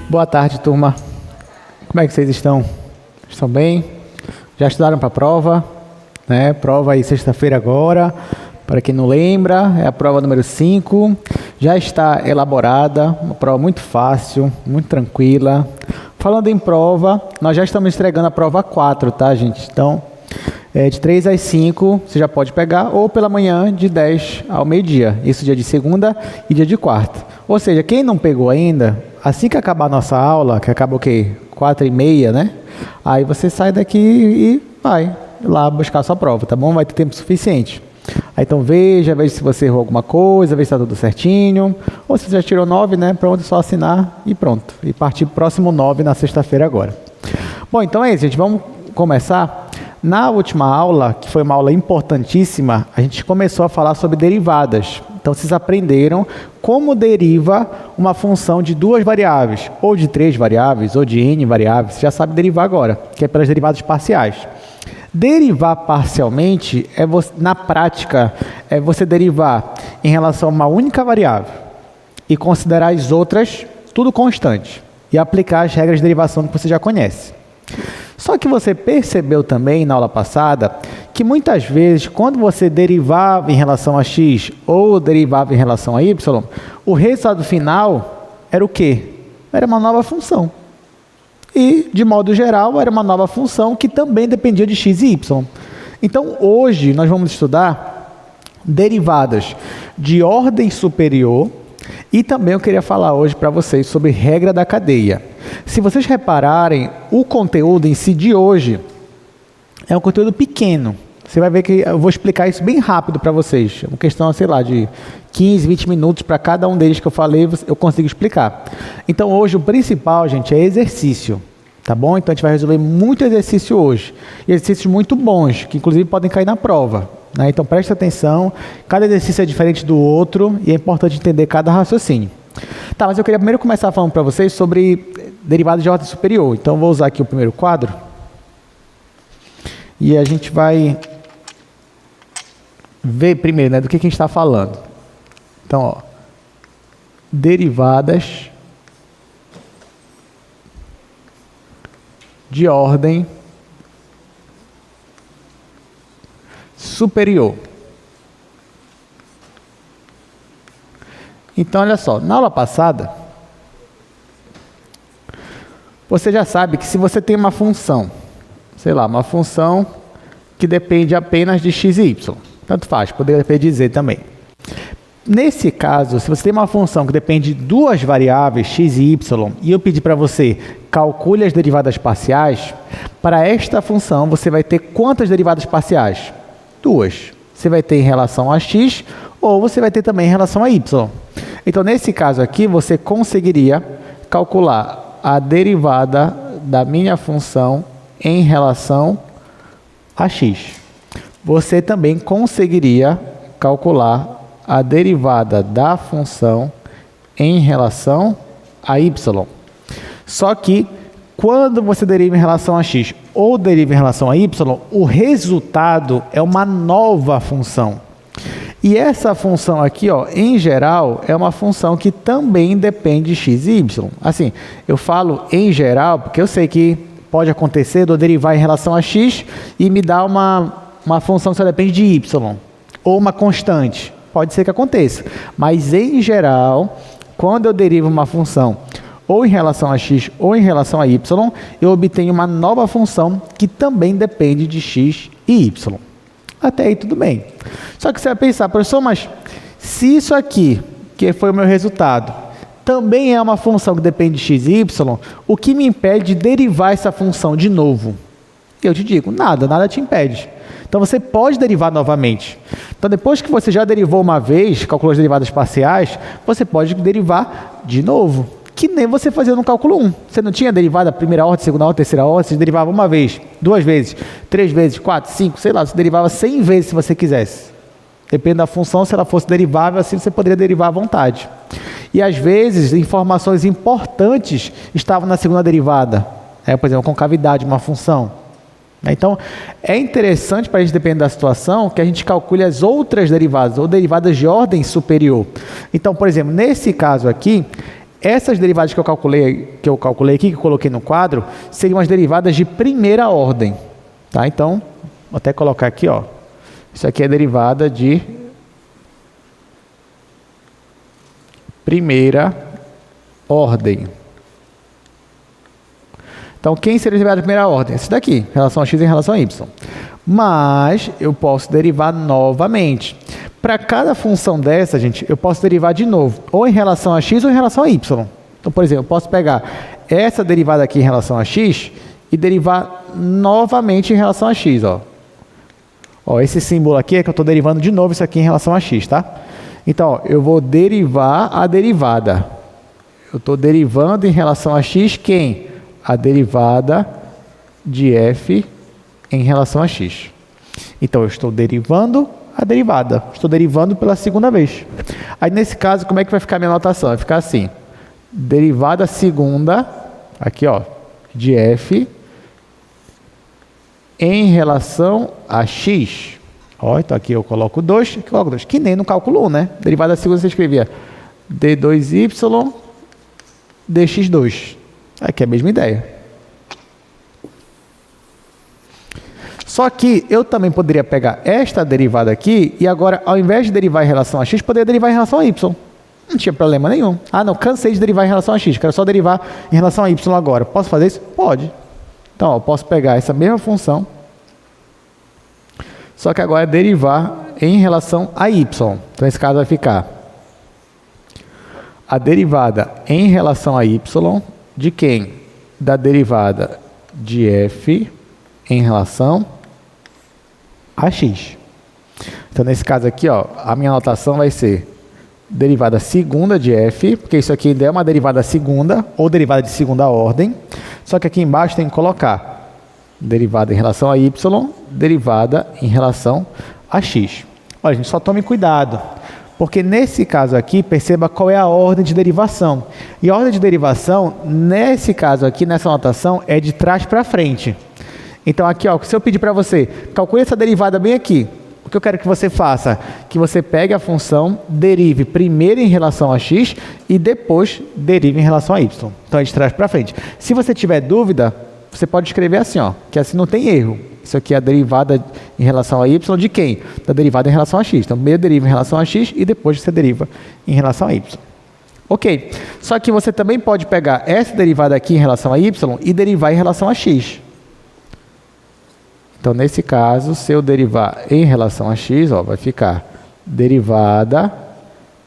Boa tarde, turma. Como é que vocês estão? Estão bem? Já estudaram para a prova? Prova aí sexta-feira agora. Para quem não lembra, é a prova número 5. Já está elaborada, uma prova muito fácil, muito tranquila. Falando em prova, nós já estamos entregando a prova 4, tá, gente? Então, de 3 às 5, você já pode pegar, ou pela manhã, de 10 ao meio-dia. Isso dia de segunda e dia de quarta. Ou seja, quem não pegou ainda, assim que acabar a nossa aula, que acaba o quê? 4h30, né? Aí você sai daqui e vai lá buscar a sua prova, tá bom? Vai ter tempo suficiente. Aí então veja se você errou alguma coisa, veja se está tudo certinho. Ou se você já tirou 9, né? Pronto, é só assinar e pronto. E partir pro próximo 9 na sexta-feira agora. Bom, então é isso, gente. Vamos começar. Na última aula, que foi uma aula importantíssima, a gente começou a falar sobre derivadas. Então, vocês aprenderam como deriva uma função de 2 variáveis, ou de 3 variáveis, ou de n variáveis. Você já sabe derivar agora, que é pelas derivadas parciais. Derivar parcialmente, na prática, é você derivar em relação a uma única variável e considerar as outras tudo constante e aplicar as regras de derivação que você já conhece. Só que você percebeu também na aula passada que muitas vezes, quando você derivava em relação a x ou derivava em relação a y, o resultado final era o quê? Era uma nova função. E, de modo geral, era uma nova função que também dependia de x e y. Então, hoje, nós vamos estudar derivadas de ordem superior e também eu queria falar hoje para vocês sobre regra da cadeia. Se vocês repararem, o conteúdo em si de hoje é um conteúdo pequeno. Você vai ver que eu vou explicar isso bem rápido para vocês. É uma questão, sei lá, de 15, 20 minutos para cada um deles que eu falei, eu consigo explicar. Então, hoje, o principal, gente, é exercício. Tá bom? Então, a gente vai resolver muito exercício hoje. E exercícios muito bons, que inclusive podem cair na prova. Né? Então, preste atenção. Cada exercício é diferente do outro e é importante entender cada raciocínio. Tá, mas eu queria primeiro começar falando para vocês sobre derivadas de ordem superior. Então, vou usar aqui o primeiro quadro. E a gente vai ver primeiro, né, do que a gente está falando. Então, ó, derivadas de ordem superior. Então, olha só, na aula passada, você já sabe que se você tem uma função, sei lá, uma função que depende apenas de x e y, tanto faz, poderia dizer também. Nesse caso, se você tem uma função que depende de 2 variáveis, x e y, e eu pedir para você calcule as derivadas parciais, para esta função você vai ter quantas derivadas parciais? 2. Você vai ter em relação a x ou você vai ter também em relação a y. Então, nesse caso aqui, você conseguiria calcular a derivada da minha função em relação a x. Você também conseguiria calcular a derivada da função em relação a y. Só que, quando você deriva em relação a x ou deriva em relação a y, o resultado é uma nova função. E essa função aqui, ó, em geral, é uma função que também depende de x e y. Assim, eu falo em geral porque eu sei que pode acontecer de eu derivar em relação a x e me dar uma função que só depende de y, ou uma constante. Pode ser que aconteça. Mas, em geral, quando eu derivo uma função ou em relação a x ou em relação a y, eu obtenho uma nova função que também depende de x e y. Até aí tudo bem. Só que você vai pensar, professor, mas se isso aqui, que foi o meu resultado, também é uma função que depende de x e y, o que me impede de derivar essa função de novo? Eu te digo, nada te impede. Então, você pode derivar novamente. Então, depois que você já derivou uma vez, calculou as derivadas parciais, você pode derivar de novo. Que nem você fazia no cálculo 1. Você não tinha derivada primeira ordem, segunda ordem, terceira ordem, você derivava uma vez, 2 vezes, 3 vezes, 4, 5, sei lá, você derivava 100 vezes se você quisesse. Depende da função, se ela fosse derivável, assim você poderia derivar à vontade. E às vezes, informações importantes estavam na segunda derivada. Por exemplo, a concavidade, uma função. Então, é interessante para a gente, dependendo da situação, que a gente calcule as outras derivadas, ou derivadas de ordem superior. Então, por exemplo, nesse caso aqui, Essas derivadas que eu calculei aqui, que eu coloquei no quadro, seriam as derivadas de primeira ordem. Tá? Então, vou até colocar aqui, ó. Isso aqui é derivada de primeira ordem. Então, quem seria a derivada de primeira ordem? Esse daqui, em relação a x em relação a y. Mas eu posso derivar novamente. Para cada função dessa, gente, eu posso derivar de novo, ou em relação a x ou em relação a y. Então, por exemplo, eu posso pegar essa derivada aqui em relação a x e derivar novamente em relação a x. Ó, esse símbolo aqui é que eu estou derivando de novo isso aqui em relação a x, tá? Então, ó, eu vou derivar a derivada. Eu estou derivando em relação a x quem? A derivada de f em relação a x. Então, eu estou derivando a derivada. Estou derivando pela segunda vez. Aí, nesse caso, como é que vai ficar a minha notação? Vai ficar assim. Derivada segunda, aqui, ó, de f em relação a x. Ó, então aqui eu coloco 2, aqui eu coloco 2. Que nem no cálculo 1, né? Derivada segunda você escrevia d2y dx2. Aqui é a mesma ideia. Só que eu também poderia pegar esta derivada aqui e agora, ao invés de derivar em relação a x, poderia derivar em relação a y. Não tinha problema nenhum. Ah, não, cansei de derivar em relação a x, quero só derivar em relação a y agora. Posso fazer isso? Pode. Então, ó, eu posso pegar essa mesma função, só que agora é derivar em relação a y. Então, nesse caso vai ficar a derivada em relação a y de quem? Da derivada de f em relação a x. Então, nesse caso aqui, ó, a minha notação vai ser derivada segunda de f, porque isso aqui ainda é uma derivada segunda, ou derivada de segunda ordem, só que aqui embaixo tem que colocar derivada em relação a y, derivada em relação a x. Olha, gente, só tome cuidado, porque nesse caso aqui, perceba qual é a ordem de derivação. E a ordem de derivação, nesse caso aqui, nessa notação, é de trás para frente. Então aqui, ó, se eu pedir para você, calcule essa derivada bem aqui, o que eu quero que você faça? Que você pegue a função, derive primeiro em relação a x e depois derive em relação a y. Então é de trás para frente. Se você tiver dúvida, você pode escrever assim, ó, que assim não tem erro. Isso aqui é a derivada em relação a y de quem? Da derivada em relação a x. Então, primeiro deriva em relação a x e depois você deriva em relação a y. Ok. Só que você também pode pegar essa derivada aqui em relação a y e derivar em relação a x. Então, nesse caso, se eu derivar em relação a x, ó, vai ficar derivada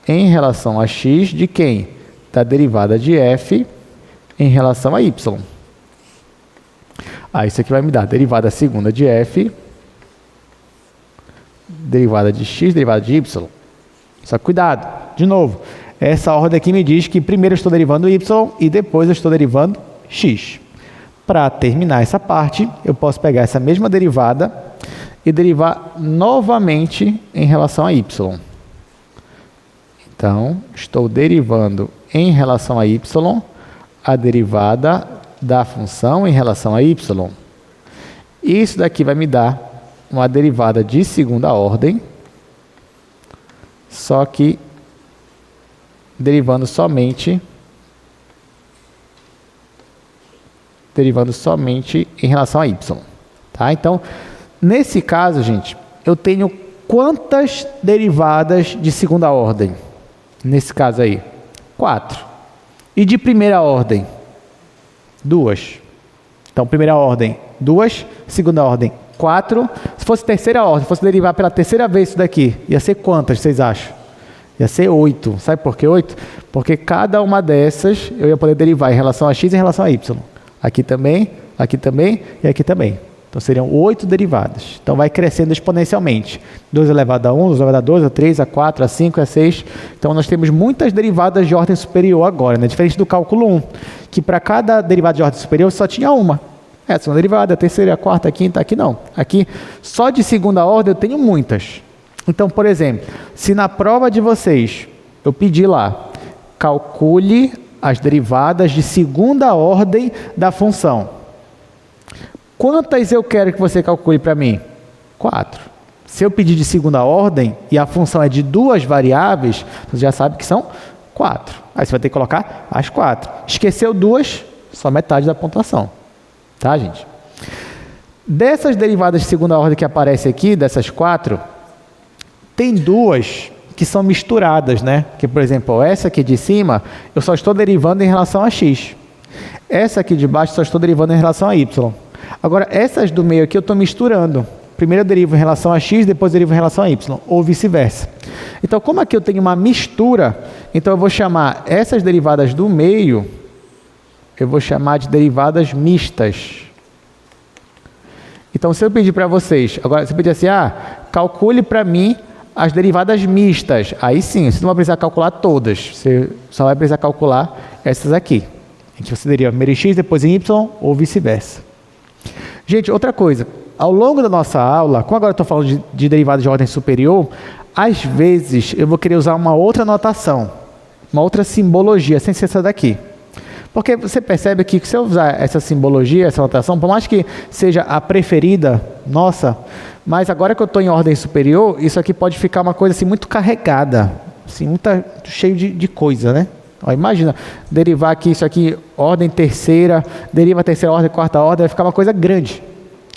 em relação a x de quem? Da derivada de f em relação a y. Isso aqui vai me dar derivada segunda de f, derivada de x, derivada de y. Só que cuidado, de novo, essa ordem aqui me diz que primeiro eu estou derivando y e depois eu estou derivando x. Para terminar essa parte, eu posso pegar essa mesma derivada e derivar novamente em relação a y. Então, estou derivando em relação a y a derivada da função em relação a y. Isso daqui vai me dar uma derivada de segunda ordem, só que derivando somente em relação a y. Tá? Então, nesse caso, gente, eu tenho quantas derivadas de segunda ordem? Nesse caso aí, 4. E de primeira ordem? 2. Então, primeira ordem, 2. Segunda ordem, 4. Se fosse terceira ordem, fosse derivar pela terceira vez isso daqui, ia ser quantas, vocês acham? Ia ser 8. Sabe por que 8? Porque cada uma dessas eu ia poder derivar em relação a x e em relação a y. Aqui também e aqui também. Então, seriam 8 derivadas. Então, vai crescendo exponencialmente. 2 elevado a 1, 2 elevado a 2, a 3, a 4, a 5, a 6. Então, nós temos muitas derivadas de ordem superior agora, né? Diferente do cálculo 1, que para cada derivada de ordem superior só tinha uma. A segunda derivada, a terceira, a quarta, a quinta, aqui não. Aqui, só de segunda ordem eu tenho muitas. Então, por exemplo, se na prova de vocês eu pedir lá, calcule as derivadas de segunda ordem da função. Quantas eu quero que você calcule para mim? 4. Se eu pedir de segunda ordem e a função é de 2 variáveis, você já sabe que são 4. Aí você vai ter que colocar as 4. Esqueceu 2, só metade da pontuação. Tá, gente? Dessas derivadas de segunda ordem que aparecem aqui, dessas 4, tem 2 que são misturadas, né? Que, por exemplo, ó, essa aqui de cima, eu só estou derivando em relação a x. Essa aqui de baixo, só estou derivando em relação a y. Agora, essas do meio aqui, eu estou misturando. Primeiro eu derivo em relação a x, depois eu derivo em relação a y, ou vice-versa. Então, como aqui eu tenho uma mistura, então eu vou chamar essas derivadas do meio, eu vou chamar de derivadas mistas. Então, se eu pedir para vocês, agora, se eu pedir assim, calcule para mim as derivadas mistas, aí sim, você não vai precisar calcular todas, você só vai precisar calcular essas aqui. A gente você deriva primeiro em x, depois em y, ou vice-versa. Gente, outra coisa, ao longo da nossa aula, como agora eu estou falando de derivadas de ordem superior, às vezes eu vou querer usar uma outra notação, uma outra simbologia, sem ser essa daqui. Porque você percebe que se eu usar essa simbologia, essa notação, por mais que seja a preferida nossa, mas agora que eu estou em ordem superior, isso aqui pode ficar uma coisa assim muito carregada, assim, muito cheio de coisa, né? Ó, imagina, derivar aqui isso aqui, ordem terceira, deriva a terceira ordem, quarta ordem, vai ficar uma coisa grande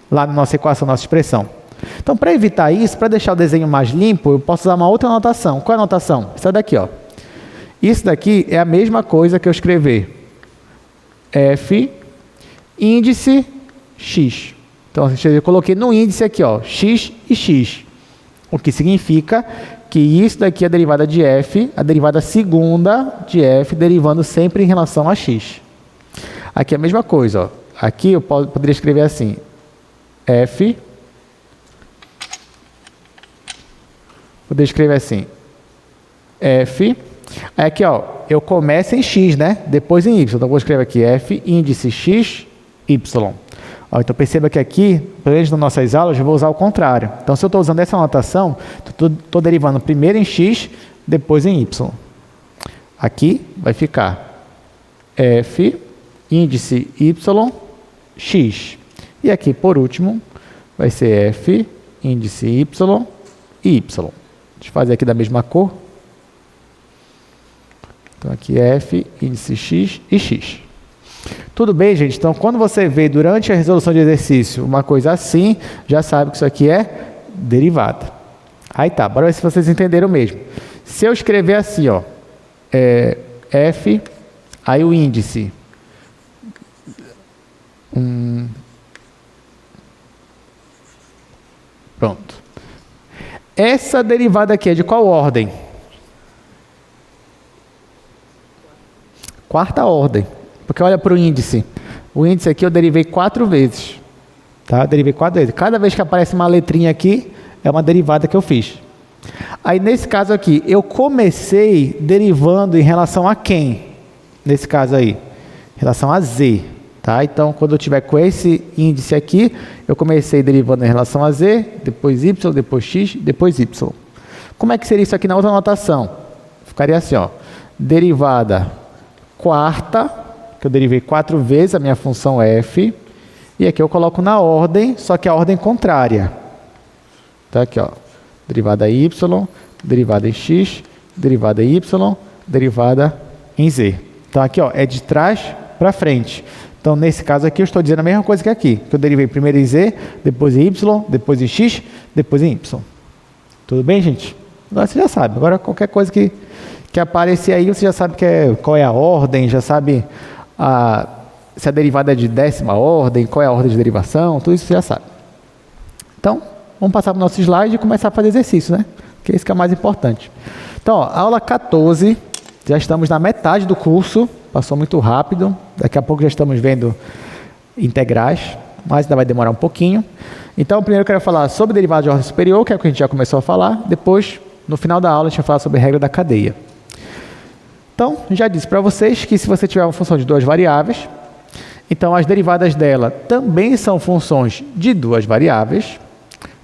lá na nossa equação, nossa expressão. Então, para evitar isso, para deixar o desenho mais limpo, eu posso usar uma outra notação. Qual é a notação? Essa daqui, ó. Isso daqui é a mesma coisa que eu escrever f índice x. Então, eu coloquei no índice aqui, ó, x e x. O que significa que isso daqui é a derivada de f, a derivada segunda de f, derivando sempre em relação a x. Aqui é a mesma coisa, ó. Aqui eu poderia escrever assim, f, poderia escrever assim, f, aí aqui, ó, eu começo em x, né? Depois em y. Então, eu vou escrever aqui f índice x, y. Ó, então, perceba que aqui, pelo menos nas nossas aulas, eu vou usar o contrário. Então, se eu estou usando essa notação, estou derivando primeiro em x, depois em y. Aqui vai ficar f índice y, x. E aqui, por último, vai ser f índice y e y. Deixa eu fazer aqui da mesma cor. Então, aqui é f índice x e x. Tudo bem, gente? Então, quando você vê durante a resolução de exercício uma coisa assim, já sabe que isso aqui é derivada. Aí tá, bora ver se vocês entenderam mesmo. Se eu escrever assim, ó, f, aí o índice, pronto. Essa derivada aqui é de qual ordem? Quarta ordem. Porque olha para o índice. O índice aqui eu derivei 4 vezes. Tá? Eu derivei 4 vezes. Cada vez que aparece uma letrinha aqui, é uma derivada que eu fiz. Aí, nesse caso aqui, eu comecei derivando em relação a quem? Nesse caso aí, em relação a z. Tá? Então, quando eu tiver com esse índice aqui, eu comecei derivando em relação a z, depois y, depois x, depois y. Como é que seria isso aqui na outra notação? Ficaria assim, ó, derivada quarta, que eu derivei 4 vezes a minha função f, e aqui eu coloco na ordem, só que a ordem contrária. Tá aqui, ó, derivada y, derivada em x, derivada em y, derivada em z. Então aqui, ó, é de trás para frente. Então, nesse caso aqui, eu estou dizendo a mesma coisa que aqui, que eu derivei primeiro em z, depois em y, depois em x, depois em y. Tudo bem, gente? Agora você já sabe. Agora, qualquer coisa que aparecer aí, você já sabe qual é a ordem, já sabe se a derivada é de 10ª ordem, qual é a ordem de derivação, tudo isso você já sabe. Então, vamos passar para o nosso slide e começar a fazer exercício, né? Que é isso que é mais importante. Então, ó, aula 14, já estamos na metade do curso, passou muito rápido, daqui a pouco já estamos vendo integrais, mas ainda vai demorar um pouquinho. Então, primeiro eu quero falar sobre derivada de ordem superior, que é o que a gente já começou a falar, depois, no final da aula, a gente vai falar sobre a regra da cadeia. Então, já disse para vocês que se você tiver uma função de 2 variáveis, então as derivadas dela também são funções de 2 variáveis.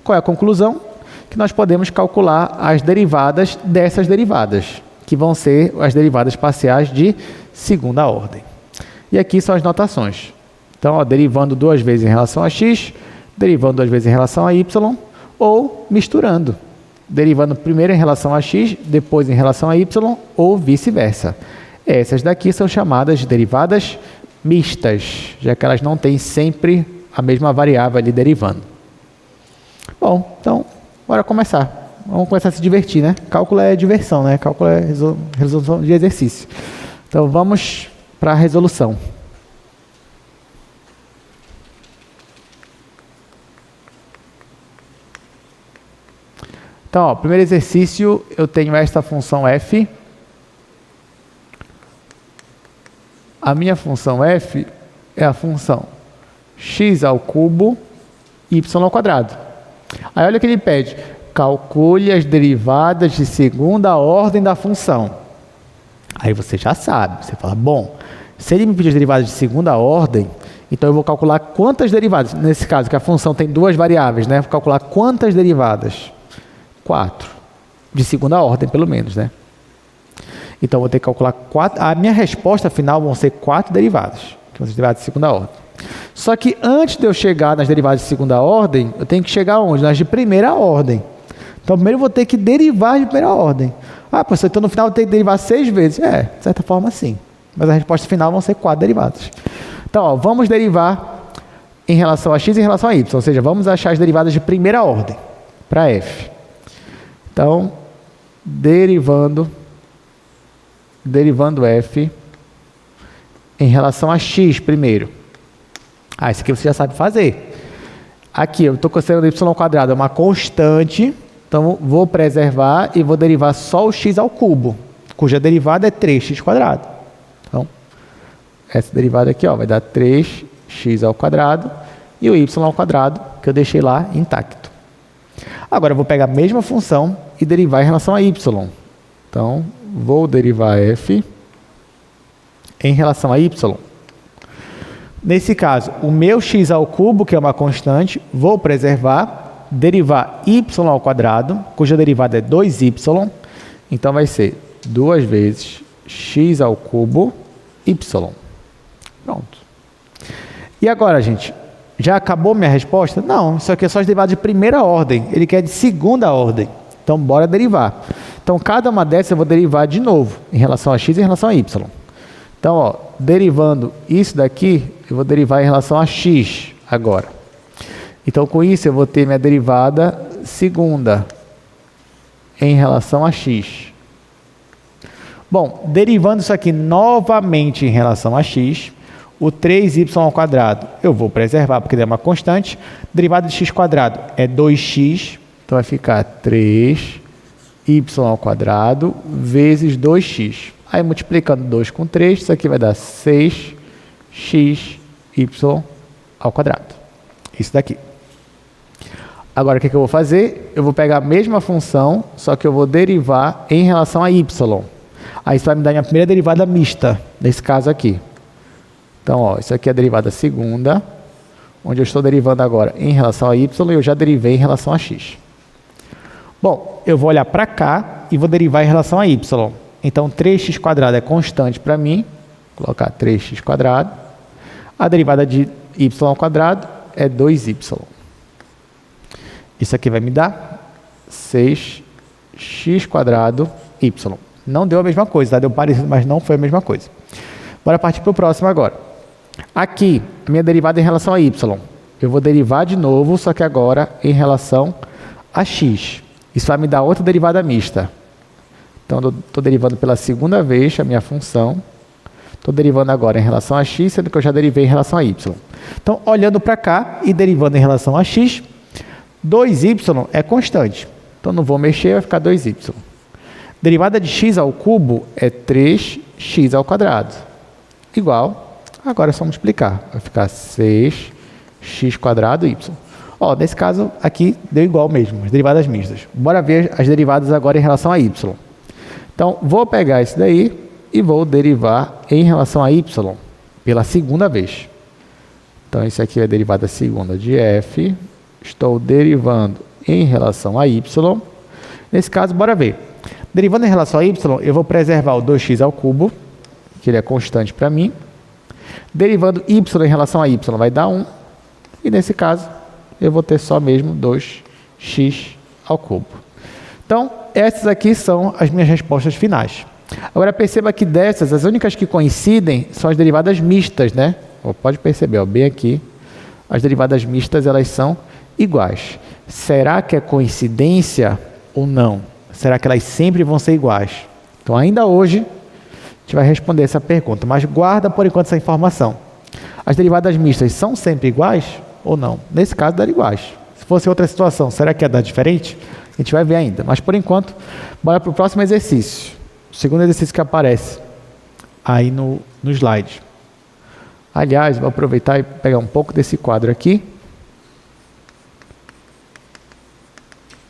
Qual é a conclusão? Que nós podemos calcular as derivadas dessas derivadas, que vão ser as derivadas parciais de segunda ordem. E aqui são as notações. Então, ó, derivando 2 vezes em relação a x, derivando 2 vezes em relação a y, ou misturando. derivando primeiro em relação a x, depois em relação a y, ou vice-versa. Essas daqui são chamadas de derivadas mistas, já que elas não têm sempre a mesma variável ali derivando. Bom, então, bora começar. Vamos começar a se divertir, né? Cálculo é diversão, né? Cálculo é resolução de exercício. Então, vamos para a resolução. Então, ó, primeiro exercício, eu tenho esta função f. A minha função f é a função x ao cubo, y ao quadrado. Aí olha o que ele pede. Calcule as derivadas de segunda ordem da função. Aí você já sabe. Você fala, bom, se ele me pedir as derivadas de segunda ordem, então eu vou calcular quantas derivadas. Nesse caso, que a função tem duas variáveis, né? Vou calcular quantas derivadas. 4. De segunda ordem, pelo menos, né? Então, eu vou ter que calcular 4. A minha resposta final vão ser 4 derivadas. Que vão ser derivadas de segunda ordem. Só que antes de eu chegar nas derivadas de segunda ordem, eu tenho que chegar onde? Nas de primeira ordem. Então, primeiro eu vou ter que derivar de primeira ordem. Ah, professor, então no final eu vou ter que derivar 6 vezes. É, de certa forma, sim. Mas a resposta final vão ser 4 derivadas. Então, ó, vamos derivar em relação a x e em relação a y. Ou seja, vamos achar as derivadas de primeira ordem para f. Então, derivando f em relação a x primeiro. Ah, isso aqui você já sabe fazer. Aqui, eu estou considerando y ao quadrado, é uma constante, então vou preservar e vou derivar só o x ao cubo, cuja derivada é 3x quadrado. Então, essa derivada aqui ó, vai dar 3x ao quadrado e o y ao quadrado, que eu deixei lá intacto. Agora, eu vou pegar a mesma função e derivar em relação a y. Então, vou derivar f em relação a y. Nesse caso, o meu x ao cubo, que é uma constante, vou preservar, derivar y ao quadrado, cuja derivada é 2y. Então, vai ser 2 vezes x ao cubo, y. Pronto. E agora, gente, já acabou minha resposta? Não, isso aqui é só as derivadas de primeira ordem. Ele quer de segunda ordem. Então, bora derivar. Então, cada uma dessas eu vou derivar de novo, em relação a x e em relação a y. Então, ó, derivando isso daqui, eu vou derivar em relação a x agora. Então, com isso, eu vou ter minha derivada segunda em relação a x. Bom, derivando isso aqui novamente em relação a x, o 3y ao quadrado eu vou preservar, porque ele é uma constante. Derivada de x quadrado é 2x, então vai ficar 3y ao quadrado vezes 2x. Aí, multiplicando 2 com 3, isso aqui vai dar 6xy ao quadrado. Isso daqui. Agora, o que eu vou fazer? Eu vou pegar a mesma função, só que eu vou derivar em relação a y. Aí, isso vai me dar a minha primeira derivada mista, nesse caso aqui. Então, ó, isso aqui é a derivada segunda, onde eu estou derivando agora em relação a y e eu já derivei em relação a x. Bom, eu vou olhar para cá e vou derivar em relação a y. Então, 3x quadrado é constante para mim. Vou colocar 3x quadrado. A derivada de y ao quadrado é 2y. Isso aqui vai me dar 6x quadrado y. Não deu a mesma coisa, tá? Deu parecido, mas não foi a mesma coisa. Bora partir para o próximo agora. Aqui, minha derivada em relação a y. Eu vou derivar de novo, só que agora em relação a x. Isso vai me dar outra derivada mista. Então, eu estou derivando pela segunda vez a minha função. Estou derivando agora em relação a x, sendo que eu já derivei em relação a y. Então, olhando para cá e derivando em relação a x, 2y é constante. Então, não vou mexer, vai ficar 2y. Derivada de x ao cubo é 3x ao quadrado. Igual, agora é só multiplicar. Vai ficar 6x quadrado y. Ó, nesse caso, aqui deu igual mesmo, as derivadas mistas. Bora ver as derivadas agora em relação a y. Então, vou pegar isso daí e vou derivar em relação a y pela segunda vez. Então, isso aqui é a derivada segunda de f. Estou derivando em relação a y. Nesse caso, bora ver. Derivando em relação a y, eu vou preservar o 2x ao cubo, que ele é constante para mim. Derivando y em relação a y vai dar 1. E nesse caso, eu vou ter só mesmo 2x ao cubo. Então, essas aqui são as minhas respostas finais. Agora, perceba que dessas, as únicas que coincidem são as derivadas mistas, né? Pode perceber, bem aqui, as derivadas mistas, elas são iguais. Será que é coincidência ou não? Será que elas sempre vão ser iguais? Então, ainda hoje, a gente vai responder essa pergunta, mas guarda, por enquanto, essa informação. As derivadas mistas são sempre iguais ou não? Nesse caso, daria iguais. Se fosse outra situação, será que ia dar diferente? A gente vai ver ainda. Mas, por enquanto, bora para o próximo exercício. O segundo exercício que aparece aí no slide. Aliás, vou aproveitar e pegar um pouco desse quadro aqui.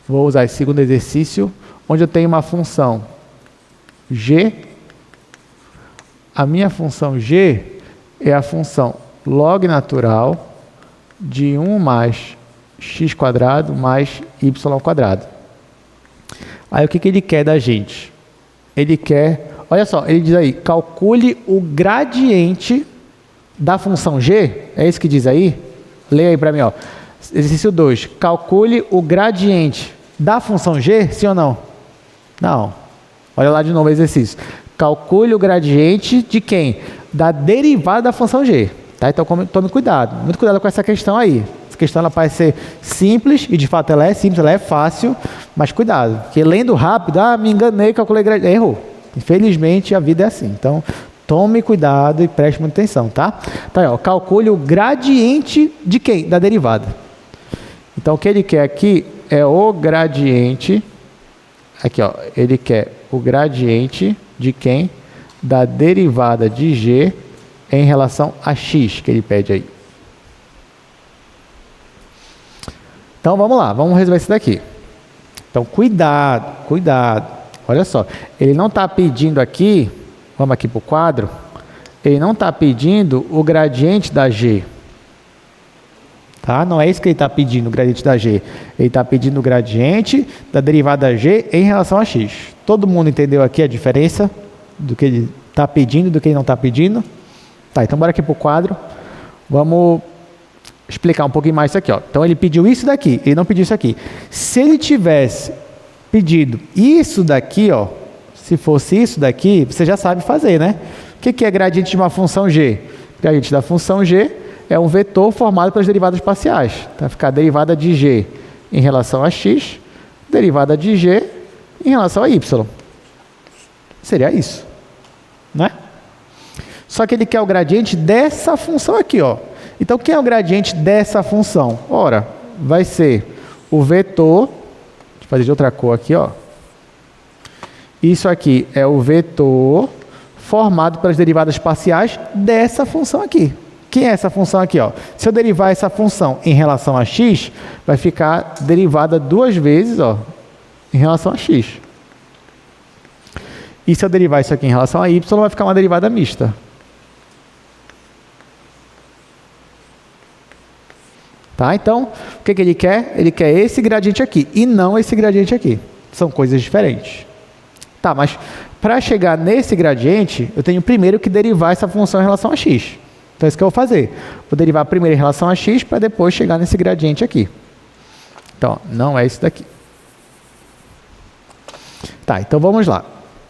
Vou usar esse segundo exercício, onde eu tenho uma função g. A minha função g é a função log natural de 1 mais x² mais y². Aí o que ele quer da gente? Ele quer, olha só, ele diz aí, calcule o gradiente da função g, é isso que diz aí? Leia aí para mim, ó. Exercício 2, calcule o gradiente da função g, sim ou não? Não. Olha lá de novo o exercício. Calcule o gradiente de quem? Da derivada da função g. Tá? Então tome cuidado, muito cuidado com essa questão aí. Essa questão ela parece ser simples, e de fato ela é simples, ela é fácil, mas cuidado, porque lendo rápido, me enganei, calculei gradiente, errou. Infelizmente a vida é assim, então tome cuidado e preste muita atenção, tá? Então, ó, calcule o gradiente de quem? Da derivada. Então o que ele quer aqui é o gradiente, aqui ó, ele quer o gradiente de quem? Da derivada de g em relação a x, que ele pede aí. Então, vamos lá, vamos resolver isso daqui. Então, cuidado, cuidado. Olha só, ele não está pedindo aqui, vamos aqui para o quadro, ele não está pedindo o gradiente da g. Tá? Não é isso que ele está pedindo, o gradiente da g. Ele está pedindo o gradiente da derivada g em relação a x. Todo mundo entendeu aqui a diferença do que ele está pedindo e do que ele não está pedindo? Tá, então bora aqui para o quadro. Vamos explicar um pouquinho mais isso aqui, ó. Então ele pediu isso daqui, ele não pediu isso aqui. Se ele tivesse pedido isso daqui, ó, se fosse isso daqui, você já sabe fazer, né? O que é gradiente de uma função g? Gradiente da função g é um vetor formado pelas derivadas parciais. Então vai ficar a derivada de g em relação a x, derivada de g em relação a y. Seria isso, né? Só que ele quer o gradiente dessa função aqui, ó. Então, quem é o gradiente dessa função? Ora, vai ser o vetor, deixa eu fazer de outra cor aqui, ó. Isso aqui é o vetor formado pelas derivadas parciais dessa função aqui. Quem é essa função aqui, ó? Se eu derivar essa função em relação a x, vai ficar derivada duas vezes, ó, em relação a x. E se eu derivar isso aqui em relação a y, vai ficar uma derivada mista. Tá? Então, o que ele quer? Ele quer esse gradiente aqui e não esse gradiente aqui. São coisas diferentes. Tá, mas para chegar nesse gradiente, eu tenho primeiro que derivar essa função em relação a x. Então, é isso que eu vou fazer. Vou derivar primeiro em relação a x para depois chegar nesse gradiente aqui. Então, não é esse daqui. Tá, então vamos lá.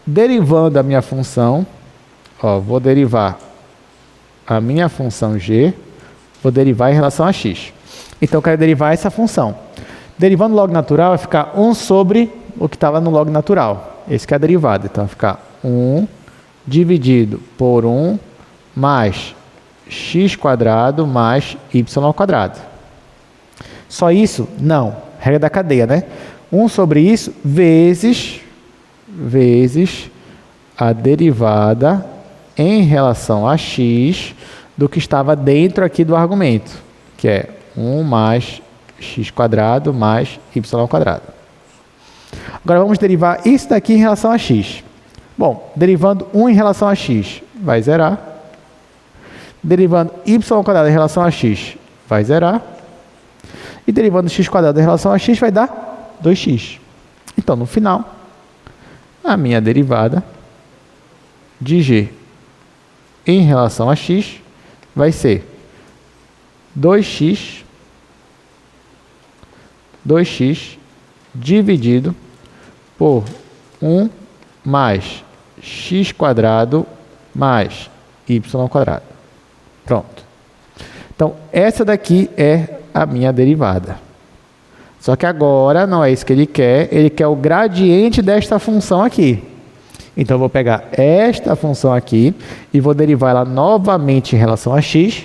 Derivando a minha função, ó, vou derivar a minha função g, vou derivar em relação a x. Então, eu quero derivar essa função. Derivando o log natural, vai ficar 1 sobre o que estava no log natural. Esse que é a derivada. Então, vai ficar 1 dividido por 1 mais x² mais y². Só isso? Não. Regra da cadeia, né? 1 sobre isso vezes a derivada em relação a x do que estava dentro aqui do argumento, que é 1 mais x² mais y². Agora vamos derivar isso daqui em relação a x. Bom, derivando 1 em relação a x, vai zerar. Derivando y² em relação a x, vai zerar. E derivando x² em relação a x, vai dar 2x. Então, no final, a minha derivada de g em relação a x vai ser 2x dividido por 1 mais x quadrado mais y quadrado. Pronto. Então, essa daqui é a minha derivada. Só que agora não é isso que ele quer o gradiente desta função aqui. Então, eu vou pegar esta função aqui e vou derivar ela novamente em relação a x,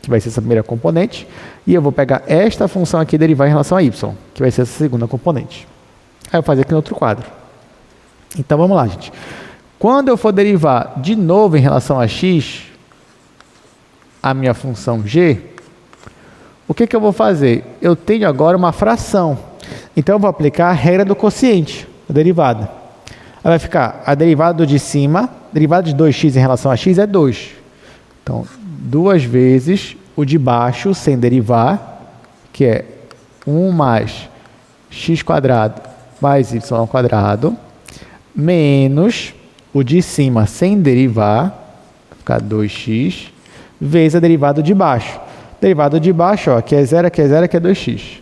que vai ser essa primeira componente, e eu vou pegar esta função aqui e derivar em relação a y, que vai ser essa segunda componente. Aí eu vou fazer aqui no outro quadro. Então, vamos lá, gente. Quando eu for derivar de novo em relação a x, a minha função g, o que eu vou fazer? Eu tenho agora uma fração. Então, eu vou aplicar a regra do quociente, a derivada. Aí vai ficar a derivada de cima, derivada de 2x em relação a x é 2. Então, 2 vezes o de baixo, sem derivar, que é 1 mais x quadrado mais y quadrado, menos o de cima, sem derivar, vai ficar 2x, vezes a derivada de baixo. Derivada de baixo, ó, aqui é 0, aqui é 0, aqui é 2x.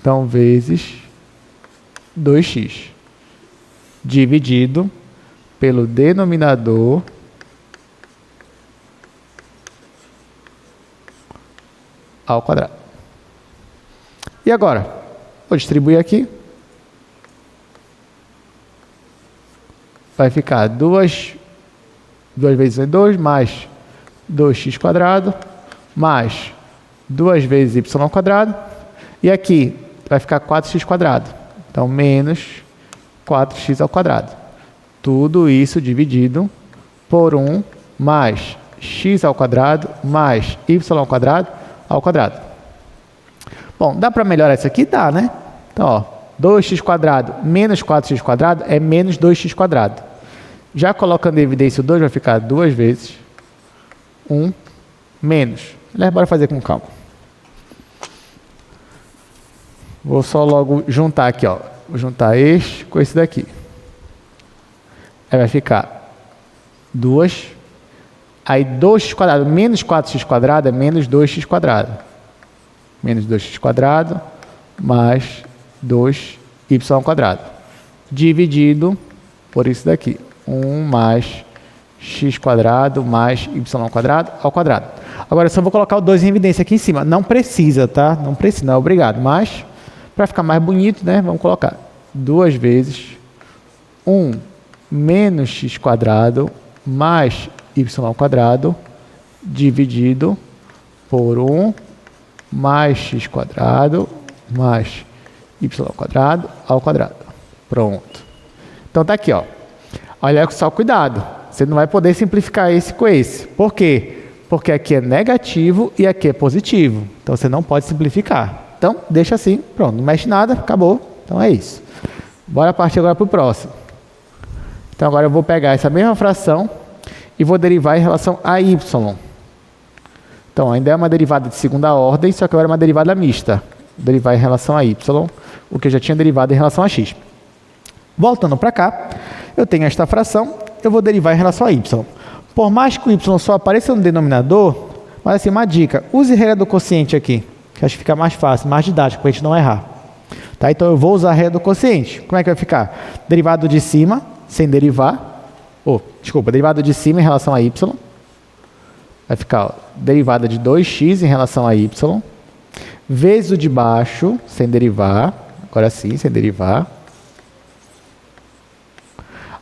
Então, vezes 2x, dividido pelo denominador ao quadrado. E agora? Vou distribuir aqui. Vai ficar 2 vezes 2 mais 2x quadrado mais 2 vezes y quadrado. E aqui vai ficar 4x quadrado. Então, menos 4x ao quadrado. Tudo isso dividido por 1 mais x ao quadrado mais y ao quadrado. Bom, dá para melhorar isso aqui? Dá, né? Então, ó, 2x quadrado menos 4x quadrado é menos 2x quadrado. Já colocando em evidência o 2, vai ficar 2 vezes 1 menos. Aliás, bora fazer com calma. Vou só logo juntar aqui, ó. Vou juntar este com esse daqui. Aí vai ficar 2. Aí 2x quadrado menos 4x quadrado é menos 2x quadrado. Menos 2x quadrado mais 2y quadrado. Dividido por isso daqui. 1 mais x quadrado mais y quadrado ao quadrado. Agora eu só vou colocar o 2 em evidência aqui em cima. Não precisa, tá? Não precisa, não é obrigado. Mas, para ficar mais bonito, né? Vamos colocar 2 vezes 1 menos x quadrado mais y quadrado dividido por 1 mais x quadrado mais y quadrado ao quadrado. Pronto. Então tá aqui, ó. Olha só, cuidado. Você não vai poder simplificar esse com esse. Por quê? Porque aqui é negativo e aqui é positivo. Então você não pode simplificar. Então deixa assim, pronto, não mexe nada, acabou. Então é isso. Bora partir agora para o próximo. Então agora eu vou pegar essa mesma fração e vou derivar em relação a y. Então ainda é uma derivada de segunda ordem, só que agora é uma derivada mista. Vou derivar em relação a y, o que eu já tinha derivado em relação a x. Voltando para cá, eu tenho esta fração, eu vou derivar em relação a y. Por mais que o y só apareça no denominador, mas assim, uma dica, use regra do quociente aqui, que acho que fica mais fácil, mais didático, para a gente não errar. Tá? Então eu vou usar a regra do quociente. Como é que vai ficar? Derivado de cima, sem derivar, derivado de cima em relação a y, vai ficar, ó, derivada de 2x em relação a y, vezes o de baixo, sem derivar, agora sim, sem derivar,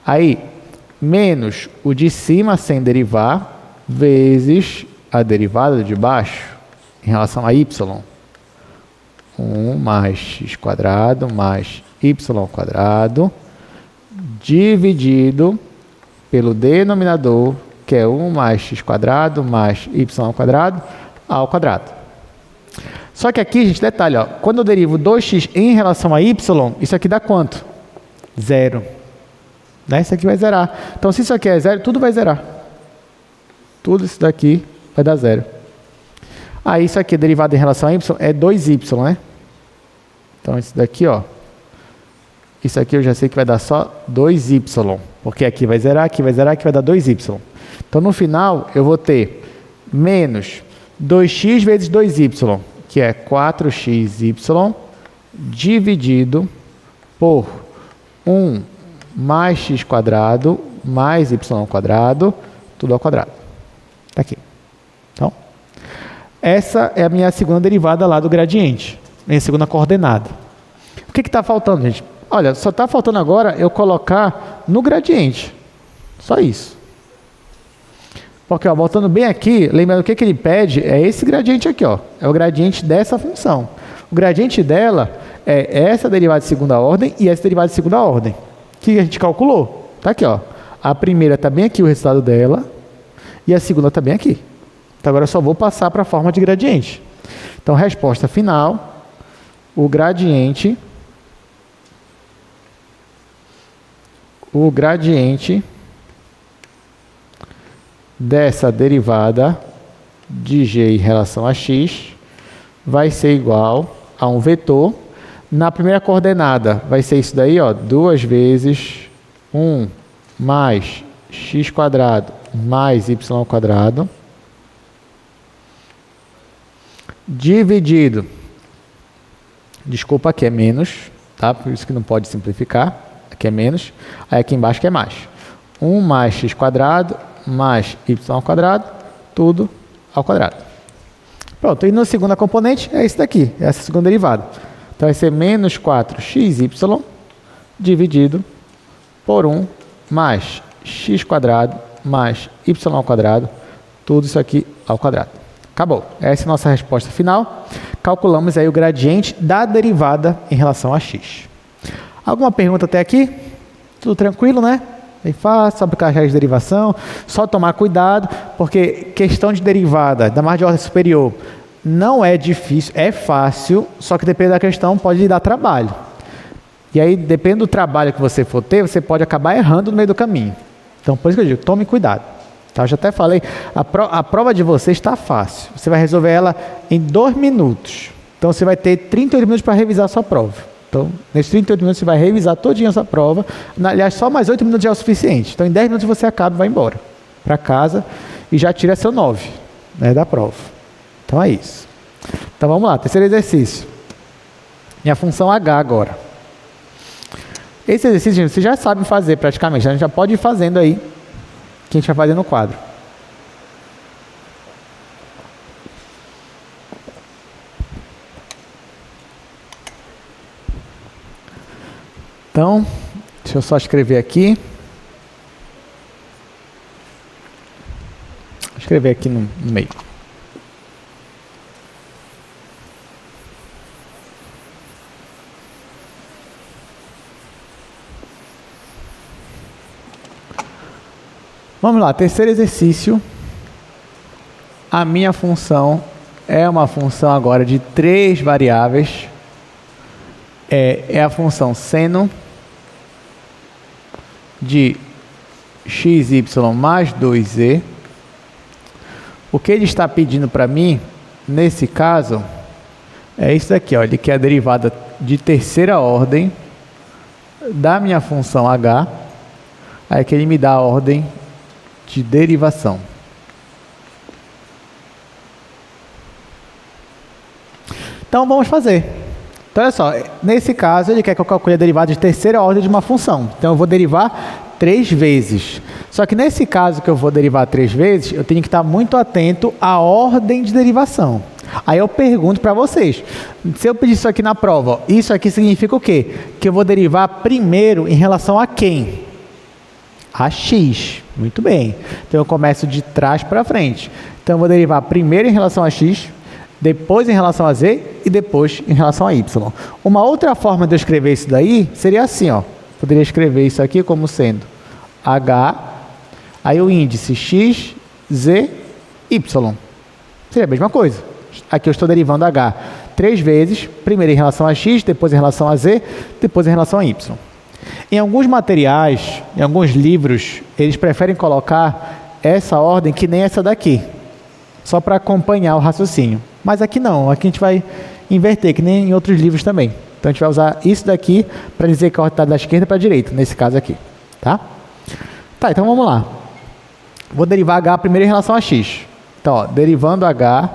aí, menos o de cima sem derivar, vezes a derivada de baixo em relação a y. 1 mais x quadrado mais y quadrado, dividido pelo denominador, que é 1 mais x quadrado mais y quadrado ao quadrado. Só que aqui, gente, detalhe, ó, quando eu derivo 2x em relação a y, isso aqui dá quanto? 0. Né? Isso aqui vai zerar. Então, se isso aqui é 0, tudo vai zerar. Tudo isso daqui vai dar 0. Aí, isso aqui, derivado em relação a y, é 2y, né? Então, isso daqui, ó. Isso aqui eu já sei que vai dar só 2y. Porque aqui vai zerar, aqui vai zerar, aqui vai dar 2y. Então, no final, eu vou ter menos 2x vezes 2y, que é 4xy, dividido por 1 mais x quadrado mais y quadrado, tudo ao quadrado. Está aqui. Então, essa é a minha segunda derivada lá do gradiente, minha segunda coordenada. O que está faltando, gente? Olha, só está faltando agora eu colocar no gradiente. Só isso. Porque, ó, voltando bem aqui, lembrando o que ele pede, é esse gradiente aqui, ó. É o gradiente dessa função. O gradiente dela é essa derivada de segunda ordem e essa derivada de segunda ordem. O que a gente calculou? Está aqui, ó. A primeira está bem aqui, o resultado dela, e a segunda está bem aqui. Então, agora eu só vou passar para a forma de gradiente. Então, resposta final, o gradiente dessa derivada de g em relação a x vai ser igual a um vetor. Na primeira coordenada vai ser isso daí, ó, 2 vezes 1 mais x quadrado mais y quadrado dividido, desculpa, aqui é menos, tá? Por isso que não pode simplificar, aqui é menos, aí aqui embaixo que é mais, 1 mais x quadrado mais y quadrado, tudo ao quadrado. Pronto, e na segunda componente é isso daqui, essa segunda derivada. Então vai ser menos 4xy dividido por 1 mais x quadrado mais y ao quadrado, tudo isso aqui ao quadrado. Acabou. Essa é a nossa resposta final. Calculamos aí o gradiente da derivada em relação a x. Alguma pergunta até aqui? Tudo tranquilo, né? Bem fácil, só aplicar a regra de derivação. Só tomar cuidado, porque questão de derivada da mais de ordem superior não é difícil, é fácil, só que depende da questão, pode lhe dar trabalho. E aí, depende do trabalho que você for ter, você pode acabar errando no meio do caminho. Então, por isso que eu digo, tome cuidado. Tá? Eu já até falei, a prova de vocês está fácil. Você vai resolver ela em 2 minutos. Então, você vai ter 38 minutos para revisar a sua prova. Então, nesses 38 minutos, você vai revisar todinha essa prova. Aliás, só mais 8 minutos já é o suficiente. Então, em 10 minutos, você acaba e vai embora para casa e já tira seu 9, né, da prova. Então, é isso. Então, vamos lá. Terceiro exercício. Minha função H agora. Esse exercício, gente, vocês já sabem fazer praticamente. A gente já pode ir fazendo aí, que a gente vai fazer no quadro. Então, deixa eu só escrever aqui. Vou escrever aqui no meio. Vamos lá, terceiro exercício. A minha função é uma função agora de 3 variáveis. É a função seno de xy mais 2z. O que ele está pedindo para mim, nesse caso, é isso aqui, ó. Ele quer a derivada de terceira ordem da minha função h. Aí que ele me dá a ordem de derivação. Então, vamos fazer. Então, olha só, nesse caso, ele quer que eu calcule a derivada de terceira ordem de uma função. Então, eu vou derivar 3 vezes. Só que nesse caso que eu vou derivar 3 vezes, eu tenho que estar muito atento à ordem de derivação. Aí eu pergunto para vocês, se eu pedir isso aqui na prova, isso aqui significa o quê? Que eu vou derivar primeiro em relação a quem? A x. Muito bem. Então, eu começo de trás para frente. Então, eu vou derivar primeiro em relação a x, depois em relação a z e depois em relação a y. Uma outra forma de eu escrever isso daí seria assim, ó. Poderia escrever isso aqui como sendo h, aí o índice x, z, y. Seria a mesma coisa. Aqui eu estou derivando h 3 vezes, primeiro em relação a x, depois em relação a z, depois em relação a y. Em alguns materiais, em alguns livros, eles preferem colocar essa ordem que nem essa daqui, só para acompanhar o raciocínio. Mas aqui não, aqui a gente vai inverter, que nem em outros livros também. Então, a gente vai usar isso daqui para dizer que a ordem está da esquerda para a direita, nesse caso aqui. Tá? Tá, então vamos lá. Vou derivar h primeiro em relação a x. Então, ó, derivando h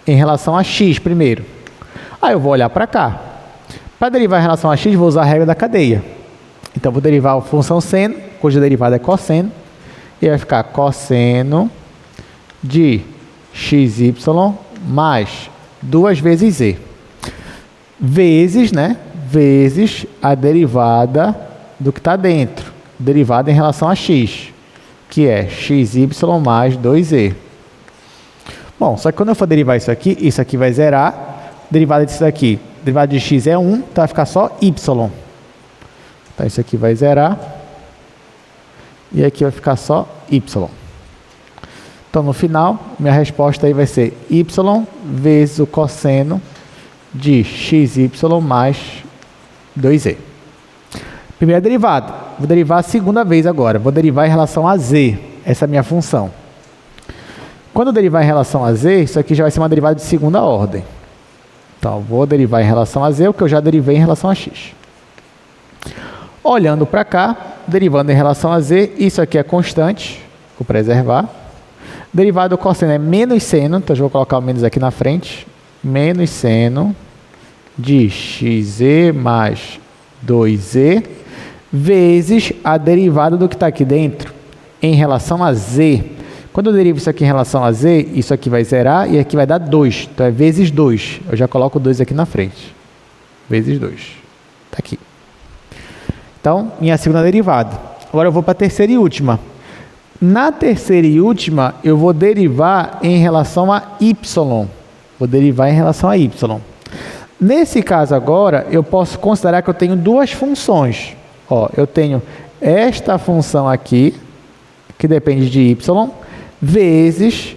em relação a x primeiro. Aí eu vou olhar para cá. Para derivar em relação a x, vou usar a regra da cadeia. Então, vou derivar a função seno, cuja derivada é cosseno, e vai ficar cosseno de xy mais 2 vezes z, vezes, né? Vezes a derivada do que está dentro, derivada em relação a x, que é xy mais 2z. Bom, só que quando eu for derivar isso aqui vai zerar, derivada disso daqui, derivada de x é 1, então vai ficar só y. Então isso aqui vai zerar, e aqui vai ficar só y. Então no final, minha resposta aí vai ser y vezes o cosseno de xy mais 2z. Primeira derivada, vou derivar a segunda vez agora, vou derivar em relação a z, essa é a minha função. Quando eu derivar em relação a z, isso aqui já vai ser uma derivada de segunda ordem. Então, vou derivar em relação a z o que eu já derivei em relação a x. Olhando para cá, derivando em relação a z, isso aqui é constante, vou preservar. Derivada do cosseno é menos seno, então eu vou colocar o menos aqui na frente. Menos seno de xz mais 2z, vezes a derivada do que está aqui dentro em relação a z. Quando eu derivo isso aqui em relação a z, isso aqui vai zerar e aqui vai dar 2. Então é vezes 2. Eu já coloco 2 aqui na frente. Vezes 2. Está aqui. Então, minha segunda derivada. Agora eu vou para a terceira e última. Na terceira e última, eu vou derivar em relação a y. Vou derivar em relação a y. Nesse caso agora, eu posso considerar que eu tenho duas funções. Ó, eu tenho esta função aqui, que depende de y, vezes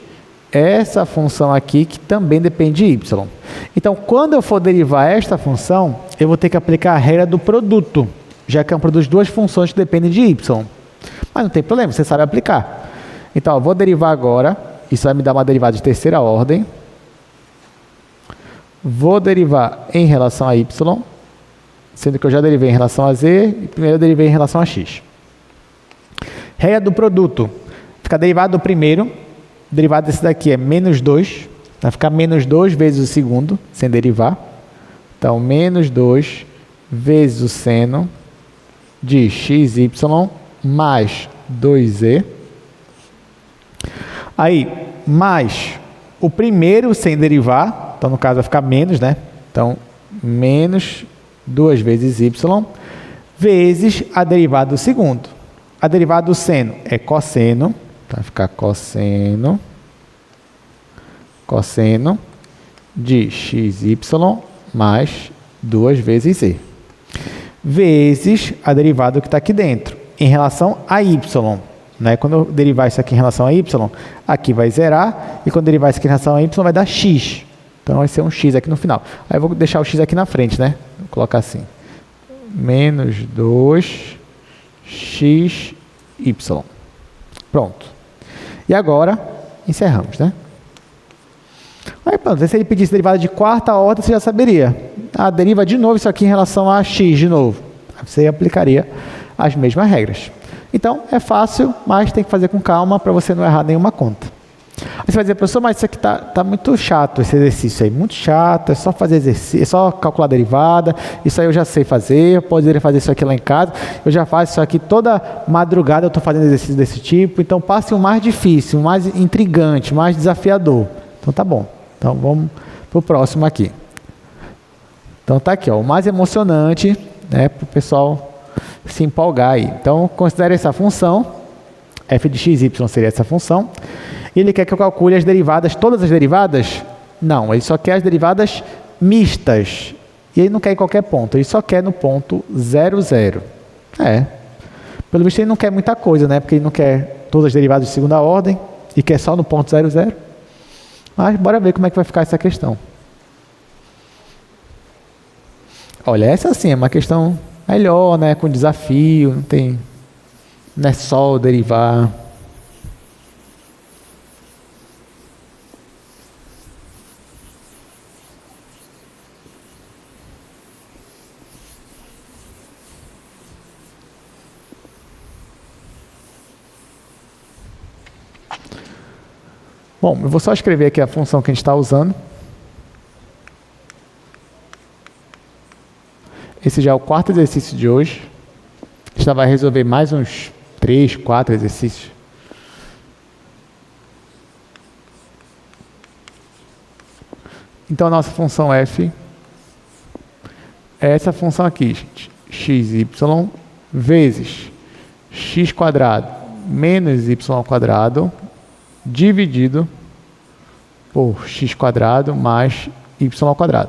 essa função aqui, que também depende de y. Então, quando eu for derivar esta função, eu vou ter que aplicar a regra do produto, já que é um produto de duas funções que dependem de y. Mas não tem problema, você sabe aplicar. Então, eu vou derivar agora, isso vai me dar uma derivada de terceira ordem. Vou derivar em relação a y, sendo que eu já derivei em relação a z, e primeiro eu derivei em relação a x. Regra do produto. Fica derivado do primeiro, derivado desse daqui é menos 2, vai ficar menos 2 vezes o segundo, sem derivar. Então, menos 2 vezes o seno de xy mais 2z. Aí, mais o primeiro sem derivar, então no caso vai ficar menos, né? Então, menos 2 vezes y, vezes a derivada do segundo. A derivada do seno é cosseno, então vai ficar cosseno de xy mais 2 vezes z, vezes a derivada que está aqui dentro, em relação a y. Né? Quando eu derivar isso aqui em relação a y, aqui vai zerar, e quando derivar isso aqui em relação a y, vai dar x. Então, vai ser um x aqui no final. Aí eu vou deixar o x aqui na frente, né? Vou colocar assim. Menos 2xy. Pronto. E agora, encerramos, né? Aí, pronto. Se ele pedisse derivada de quarta ordem, você já saberia. Ah, deriva de novo isso aqui em relação a x de novo. Aí você aplicaria as mesmas regras. Então, é fácil, mas tem que fazer com calma para você não errar nenhuma conta. Aí você vai dizer, professor, mas isso aqui tá muito chato, esse exercício aí, muito chato, é só fazer exercício, é só calcular a derivada, isso aí eu já sei fazer, eu poderia fazer isso aqui lá em casa, eu já faço isso aqui toda madrugada, eu estou fazendo exercício desse tipo, então passe o mais difícil, o mais intrigante, o mais desafiador. Então tá bom, então vamos para o próximo aqui. Então tá aqui, ó, o mais emocionante, né, para o pessoal se empolgar aí. Então considere essa função, f de xy seria essa função. Ele quer que eu calcule as derivadas, todas as derivadas? Não, ele só quer as derivadas mistas. E ele não quer em qualquer ponto, ele só quer no ponto 0, 0. Pelo visto ele não quer muita coisa, né? Porque ele não quer todas as derivadas de segunda ordem e quer só no ponto 0, 0. Mas bora ver como é que vai ficar essa questão. Olha, essa sim é uma questão melhor, né? Com desafio, não é só derivar. Bom, eu vou só escrever aqui a função que a gente está usando. Esse já é o quarto exercício de hoje. gente ainda vai resolver mais uns 3, 4 exercícios. Então, a nossa função f é essa função aqui, gente. xy vezes x² menos y² dividido por x² mais y².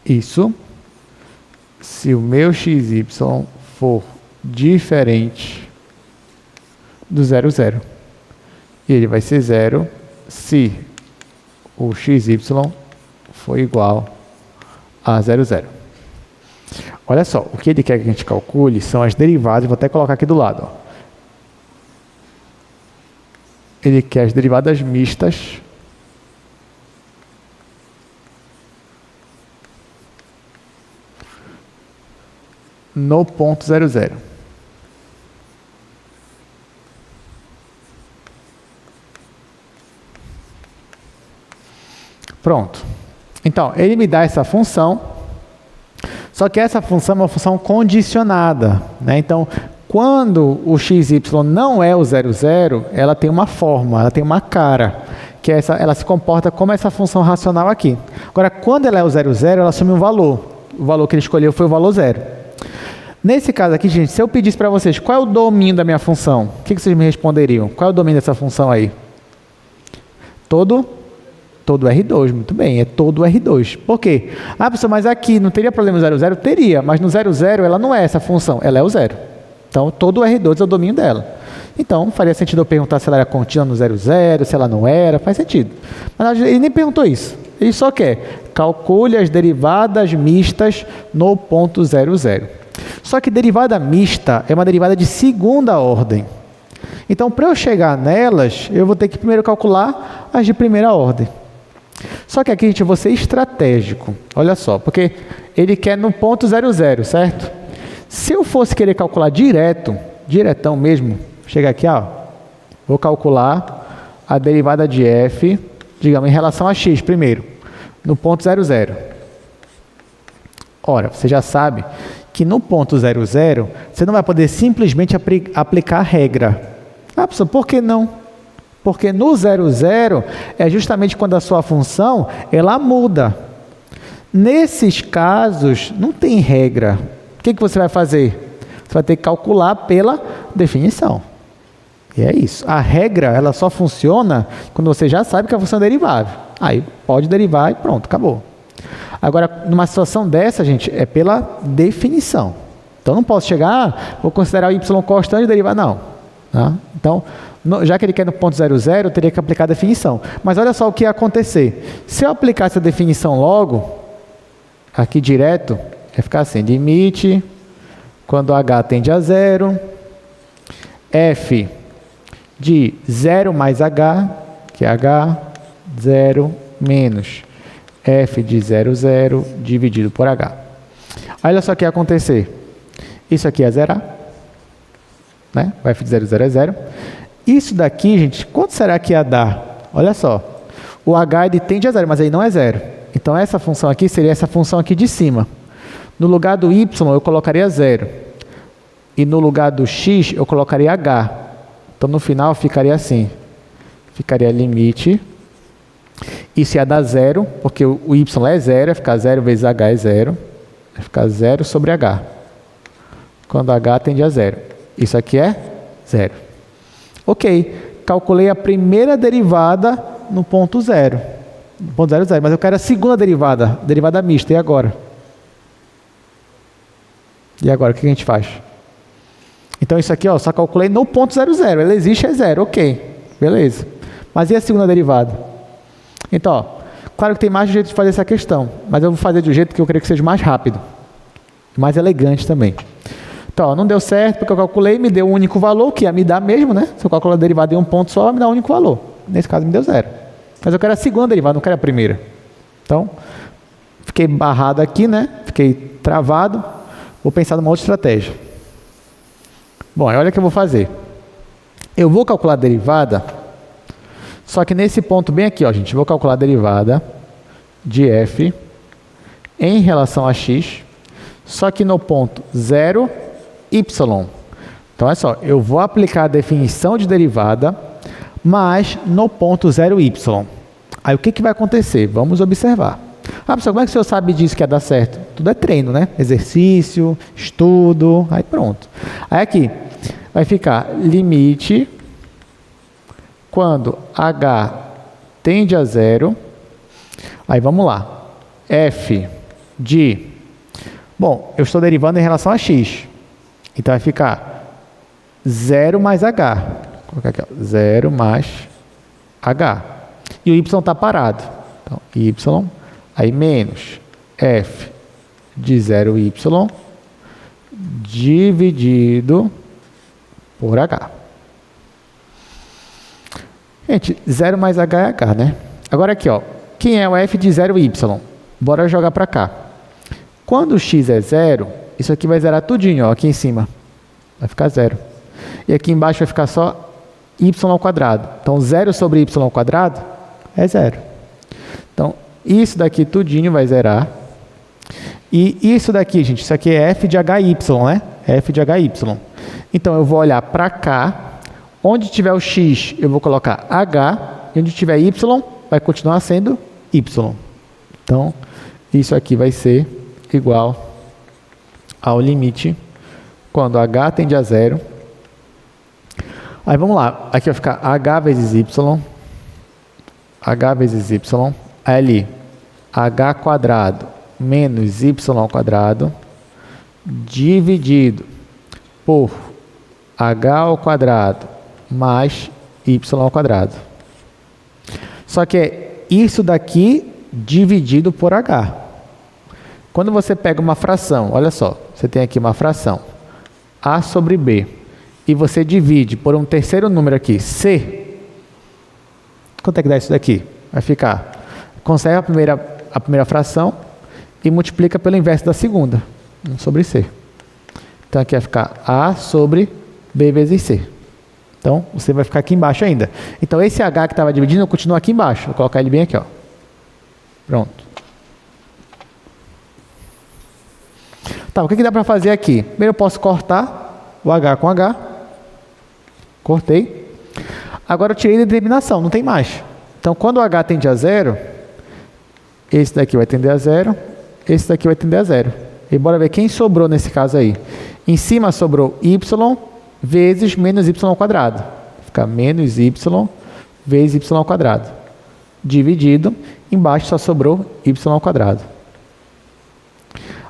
Isso se o meu xy for diferente do 0, 0. E ele vai ser 0 se o xy for igual a 0, 0. Olha só, o que ele quer que a gente calcule são as derivadas, vou até colocar aqui do lado. Ó. Ele quer as derivadas mistas no ponto 0, 0. Pronto. Então, ele me dá essa função, só que essa função é uma função condicionada, né? Então, quando o xy não é o 0, 0, ela tem uma forma, ela tem uma cara, que é ela se comporta como essa função racional aqui. Agora, quando ela é o 0, 0, ela assume um valor. O valor que ele escolheu foi o valor 0. Nesse caso aqui, gente, se eu pedisse para vocês qual é o domínio da minha função, o que vocês me responderiam? Qual é o domínio dessa função aí? Todo R2, muito bem, é todo R2. Por quê? Ah, professor, mas aqui não teria problema no 0, 0? Teria, mas no 0, 0 ela não é essa função, ela é o 0. Então, todo R2 é o domínio dela. Então, faria sentido eu perguntar se ela era contínua no 0, 0, se ela não era, faz sentido. Mas ele nem perguntou isso. Ele só quer, calcule as derivadas mistas no ponto 0, 0. Só que derivada mista é uma derivada de segunda ordem. Então, para eu chegar nelas, eu vou ter que primeiro calcular as de primeira ordem. Só que aqui, gente, eu vou ser estratégico. Olha só, porque ele quer no ponto 0, 0, certo? Se eu fosse querer calcular diretão mesmo, chega aqui, ó, vou calcular a derivada de f, digamos, em relação a x primeiro, no ponto 0, 0. Ora, você já sabe que no ponto 0, 0, você não vai poder simplesmente aplicar a regra. Ah, professor, por que não? Porque no 0, 0 é justamente quando a sua função ela muda. Nesses casos, não tem regra. O que você vai fazer? Você vai ter que calcular pela definição. E é isso. A regra ela só funciona quando você já sabe que a função é derivável. Aí pode derivar e pronto, acabou. Agora, numa situação dessa, gente, é pela definição. Então, não posso chegar, vou considerar o y constante e derivar, não. Tá? Então, já que ele quer no ponto 0, 0, eu teria que aplicar a definição. Mas olha só o que ia acontecer. Se eu aplicasse a definição logo, aqui direto, ia ficar assim, limite, quando h tende a 0, f de 0 mais h, que é h, 0 menos f de 0, 0 dividido por h. Olha só o que ia acontecer. Isso aqui é zerar, né? O f de 0, 0 é 0. Isso daqui, gente, quanto será que ia dar? Olha só. O h ele tende a 0, mas aí não é 0. Então, essa função aqui seria essa função aqui de cima. No lugar do y, eu colocaria 0. E no lugar do x, eu colocaria h. Então, no final, ficaria assim. Ficaria limite. Isso ia dar 0, porque o y é 0, vai ficar 0 vezes h é 0. Vai ficar 0 sobre h. Quando h tende a 0. Isso aqui é 0. Ok, calculei a primeira derivada no ponto 0. No ponto 0, 0. Mas eu quero a segunda derivada mista. E agora? E agora, o que a gente faz? Então, isso aqui, ó, só calculei no ponto 0, 0. Ela existe, é 0. Ok, beleza. Mas e a segunda derivada? Então, ó, claro que tem mais jeito de fazer essa questão, mas eu vou fazer do jeito que eu creio que seja mais rápido. Mais elegante também. Então, ó, não deu certo porque eu calculei, me deu um único valor, que ia me dar mesmo, né? Se eu calcular a derivada em um ponto só, vai me dar um único valor. Nesse caso, me deu 0. Mas eu quero a segunda derivada, não quero a primeira. Então, fiquei barrado aqui, né? Fiquei travado. Vou pensar numa outra estratégia. Bom, olha o que eu vou fazer. Eu vou calcular a derivada, só que nesse ponto bem aqui, ó, gente, vou calcular a derivada de f em relação a x, só que no ponto 0 y. Então, olha só, eu vou aplicar a definição de derivada, mas no ponto 0y. Aí, o que vai acontecer? Vamos observar. Ah, professor, como é que o senhor sabe disso que ia dar certo? Tudo é treino, né? Exercício, estudo, aí pronto. Aí aqui, vai ficar limite quando h tende a 0. Aí, vamos lá. F de... Bom, eu estou derivando em relação a x. Então, vai ficar 0 mais h. Vou colocar aqui, ó, 0 mais h. E o y está parado. Então, y, aí menos f de 0y dividido por h. Gente, 0 mais h é h, né? Agora aqui, ó, quem é o f de 0y? Bora jogar para cá. Quando x é 0, isso aqui vai zerar tudinho, ó, aqui em cima. Vai ficar 0. E aqui embaixo vai ficar só y ao quadrado. Então, 0 sobre y ao quadrado é 0. Então, isso daqui tudinho vai zerar. E isso daqui, gente, isso aqui é f de hy, né? F de hy. Então, eu vou olhar para cá. Onde tiver o x, eu vou colocar h. E onde tiver y, vai continuar sendo y. Então, isso aqui vai ser igual ao limite quando h tende a 0. Aí, vamos lá. Aqui vai ficar h vezes y. H vezes y. Aí, ali, h quadrado menos y ao quadrado dividido por h ao quadrado mais y ao quadrado. Só que é isso daqui dividido por h. Quando você pega uma fração, olha só, você tem aqui uma fração, a sobre b, e você divide por um terceiro número aqui, c, quanto é que dá isso daqui? Vai ficar, conserva a primeira fração e multiplica pelo inverso da segunda, 1 sobre c. Então, aqui vai ficar a sobre b vezes c. Então, você vai ficar aqui embaixo ainda. Então, esse h que estava dividindo continua aqui embaixo. Vou colocar ele bem aqui, ó. Pronto. Tá, o que dá para fazer aqui? Primeiro, eu posso cortar o h com h. Cortei. Agora, eu tirei da determinação, não tem mais. Então, quando o h tende a 0, esse daqui vai tender a 0, esse daqui vai tender a 0. E bora ver quem sobrou nesse caso aí. Em cima sobrou y vezes menos y ao quadrado. Fica menos y vezes y ao quadrado. Dividido, embaixo só sobrou y ao quadrado.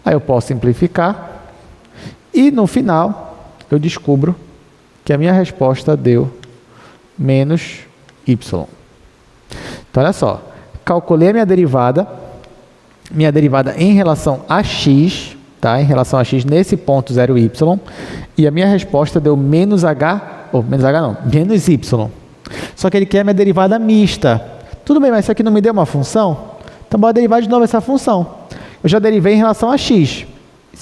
Aí eu posso simplificar. E no final, eu descubro que a minha resposta deu menos y. Então, olha só. Calculei a minha derivada em relação a x, tá? Em relação a x nesse ponto 0y, e a minha resposta deu menos h, ou menos h não, menos y. Só que ele quer a minha derivada mista. Tudo bem, mas isso aqui não me deu uma função? Então, bora derivar de novo essa função. Eu já derivei em relação a x.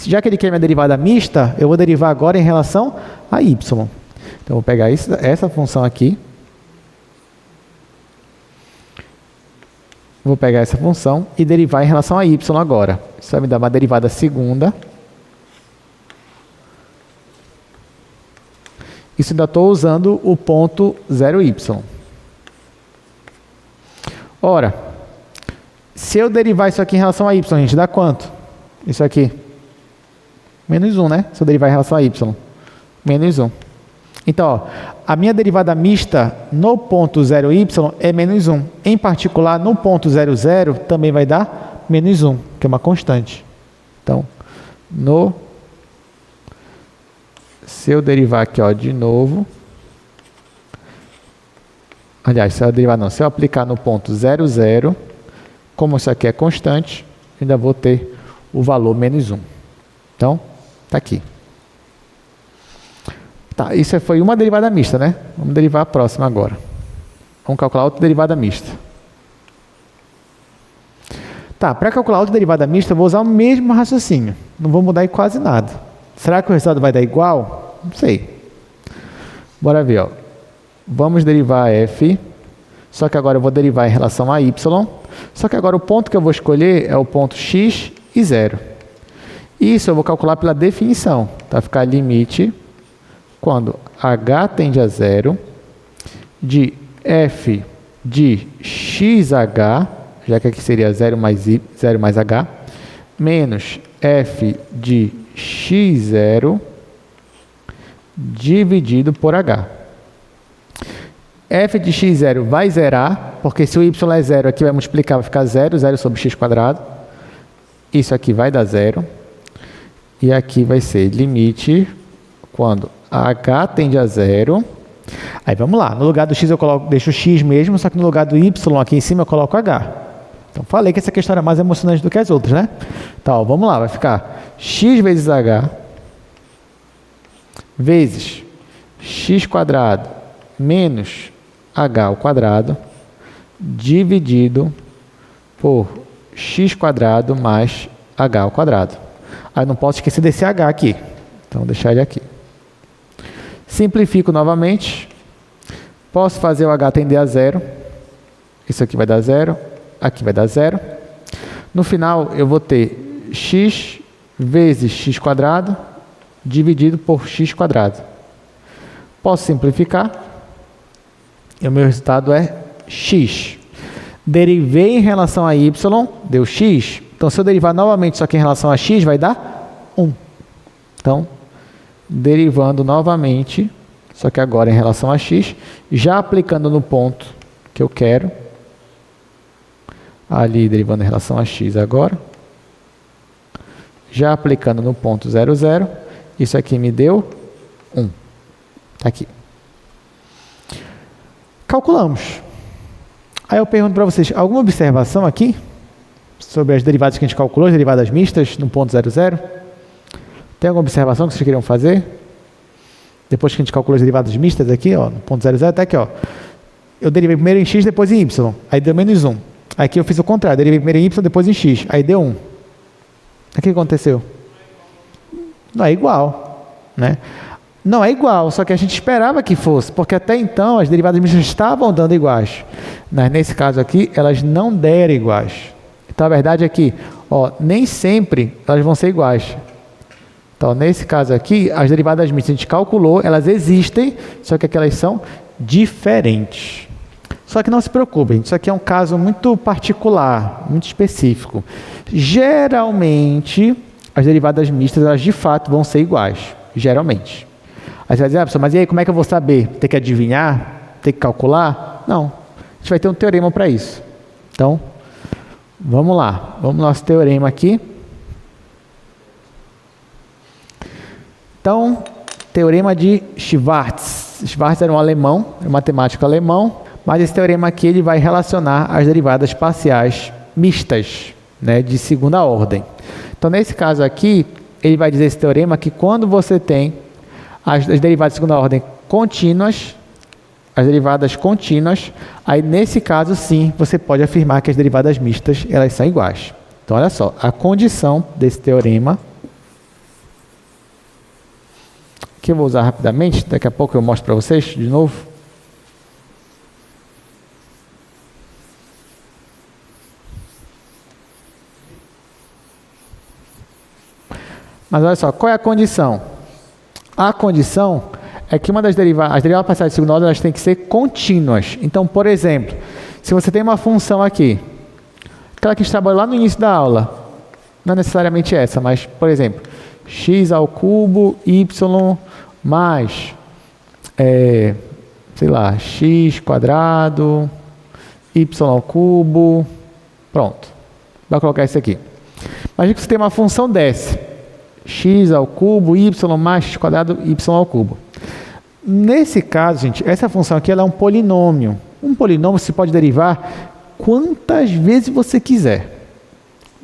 Já que ele quer a minha derivada mista, eu vou derivar agora em relação a y. Então, eu vou pegar essa função aqui. Vou pegar essa função e derivar em relação a y agora. Isso vai me dar uma derivada segunda. Isso ainda estou usando o ponto 0y. Ora, se eu derivar isso aqui em relação a y, gente, dá quanto? Isso aqui. Menos 1, né? Se eu derivar em relação a y. Menos 1. Então, ó, a minha derivada mista no ponto 0y é menos 1. Em particular, no ponto 00 também vai dar menos 1, que é uma constante. Então, se eu derivar aqui, ó, de novo... Aliás, se eu aplicar no ponto 00, como isso aqui é constante, ainda vou ter o valor menos 1. Então, está aqui. Tá, isso foi uma derivada mista, né? Vamos derivar a próxima agora. Vamos calcular outra derivada mista. Tá, para calcular outra derivada mista, eu vou usar o mesmo raciocínio. Não vou mudar em quase nada. Será que o resultado vai dar igual? Não sei. Bora ver, ó. Vamos derivar f, só que agora eu vou derivar em relação a y, só que agora o ponto que eu vou escolher é o ponto x e 0. Isso eu vou calcular pela definição. Vai ficar limite quando h tende a zero de f de xh, já que aqui seria 0 mais h, menos f de x0 dividido por h. F de x0 vai zerar, porque se o y é 0, aqui vai multiplicar, vai ficar 0, 0 sobre x². Isso aqui vai dar 0. E aqui vai ser limite quando h tende a 0. Aí vamos lá, no lugar do x eu deixo o x mesmo, só que no lugar do y aqui em cima eu coloco h. Então falei que essa questão era mais emocionante do que as outras, né? Então, vamos lá, vai ficar x vezes h vezes x² menos h² dividido por x² mais h². Aí não posso esquecer desse h aqui, então vou deixar ele aqui. Simplifico novamente, posso fazer o h tender a 0, isso aqui vai dar 0, aqui vai dar 0. No final eu vou ter x vezes x² dividido por x². Posso simplificar, e o meu resultado é x. Derivei em relação a y, deu x. Então, se eu derivar novamente só que em relação a x, vai dar 1. Então, derivando novamente, só que agora em relação a x, já aplicando no ponto que eu quero, ali derivando em relação a x agora, já aplicando no ponto 0, 0, isso aqui me deu 1. Está aqui. Calculamos. Aí eu pergunto para vocês, alguma observação aqui sobre as derivadas que a gente calculou, as derivadas mistas no ponto 0, 0? Tem alguma observação que vocês queriam fazer? Depois que a gente calculou as derivadas mistas aqui, ó, no ponto 0, 0, até aqui, ó. Eu derivei primeiro em x, depois em y. Aí deu menos 1. Aqui eu fiz o contrário, derivei primeiro em y, depois em x. Aí deu 1. O que aconteceu? Não é igual, né? Não é igual, só que a gente esperava que fosse, porque até então as derivadas mistas estavam dando iguais. Mas nesse caso aqui, elas não deram iguais. Então a verdade é que, ó, nem sempre elas vão ser iguais. Então, nesse caso aqui, as derivadas mistas a gente calculou, elas existem, só que aqui elas são diferentes. Só que não se preocupem, isso aqui é um caso muito particular, muito específico. Geralmente, as derivadas mistas, elas de fato vão ser iguais. Geralmente. Aí você vai dizer, ah, professor, mas e aí, como é que eu vou saber? Tem que adivinhar? Tem que calcular? Não. A gente vai ter um teorema para isso. Então, vamos lá. Vamos no nosso teorema aqui. Então, teorema de Schwarz. Schwarz era um alemão, um matemático alemão, mas esse teorema aqui ele vai relacionar as derivadas parciais mistas, né, de segunda ordem. Então, nesse caso aqui, ele vai dizer esse teorema que quando você tem as derivadas de segunda ordem contínuas, as derivadas contínuas, aí nesse caso sim, você pode afirmar que as derivadas mistas elas são iguais. Então, olha só, a condição desse teorema, que eu vou usar rapidamente, daqui a pouco eu mostro para vocês de novo. Mas olha só, qual é a condição? A condição é que as derivadas parciais de segunda ordem elas têm que ser contínuas. Então, por exemplo, se você tem uma função aqui, aquela que a gente trabalhou lá no início da aula, não é necessariamente essa, mas, por exemplo, x ao cubo, y mais, sei lá, x², y ao cubo, pronto. Vai colocar isso aqui. Imagina que você tem uma função dessa, x ao cubo, y mais x², y ao cubo. Nesse caso, gente, essa função aqui ela é um polinômio. Um polinômio se pode derivar quantas vezes você quiser.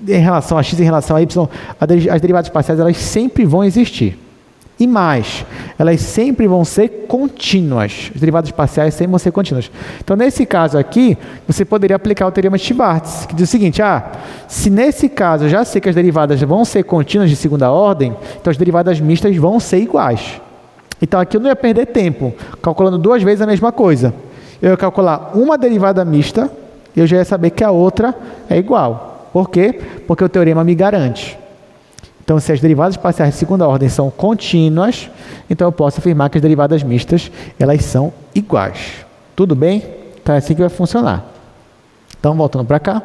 Em relação a x, em relação a y, as derivadas parciais elas sempre vão existir. E mais, elas sempre vão ser contínuas. As derivadas parciais sempre vão ser contínuas. Então, nesse caso aqui, você poderia aplicar o teorema de Schwarz, que diz o seguinte, se nesse caso eu já sei que as derivadas vão ser contínuas de segunda ordem, então as derivadas mistas vão ser iguais. Então, aqui eu não ia perder tempo, calculando duas vezes a mesma coisa. Eu ia calcular uma derivada mista, e eu já ia saber que a outra é igual. Por quê? Porque o teorema me garante. Então, se as derivadas parciais de segunda ordem são contínuas, então eu posso afirmar que as derivadas mistas, elas são iguais. Tudo bem? Então é assim que vai funcionar. Então, voltando para cá.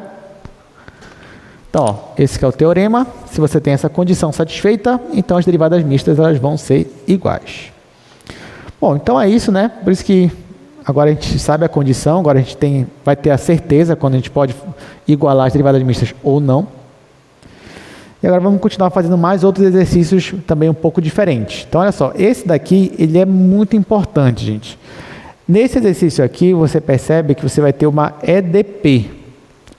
Então, ó, esse que é o teorema. Se você tem essa condição satisfeita, então as derivadas mistas elas vão ser iguais. Bom, então é isso, né? Por isso que agora a gente sabe a condição, agora a gente vai ter a certeza quando a gente pode igualar as derivadas mistas ou não. E agora vamos continuar fazendo mais outros exercícios também um pouco diferentes. Então, olha só, esse daqui ele é muito importante, gente. Nesse exercício aqui, você percebe que você vai ter uma EDP.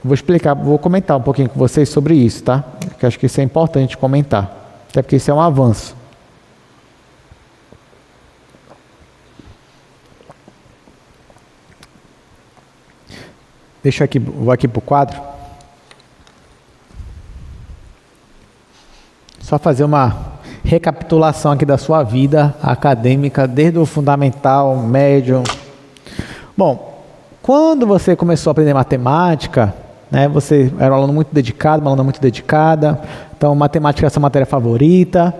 Vou explicar, vou comentar um pouquinho com vocês sobre isso, tá? Porque acho que isso é importante comentar, até porque isso é um avanço. Deixa eu aqui, vou aqui para o quadro. Só fazer uma recapitulação aqui da sua vida acadêmica, desde o fundamental, médio. Bom, quando você começou a aprender matemática, né, você era um aluno muito dedicado, uma aluna muito dedicada, então matemática é a sua matéria favorita,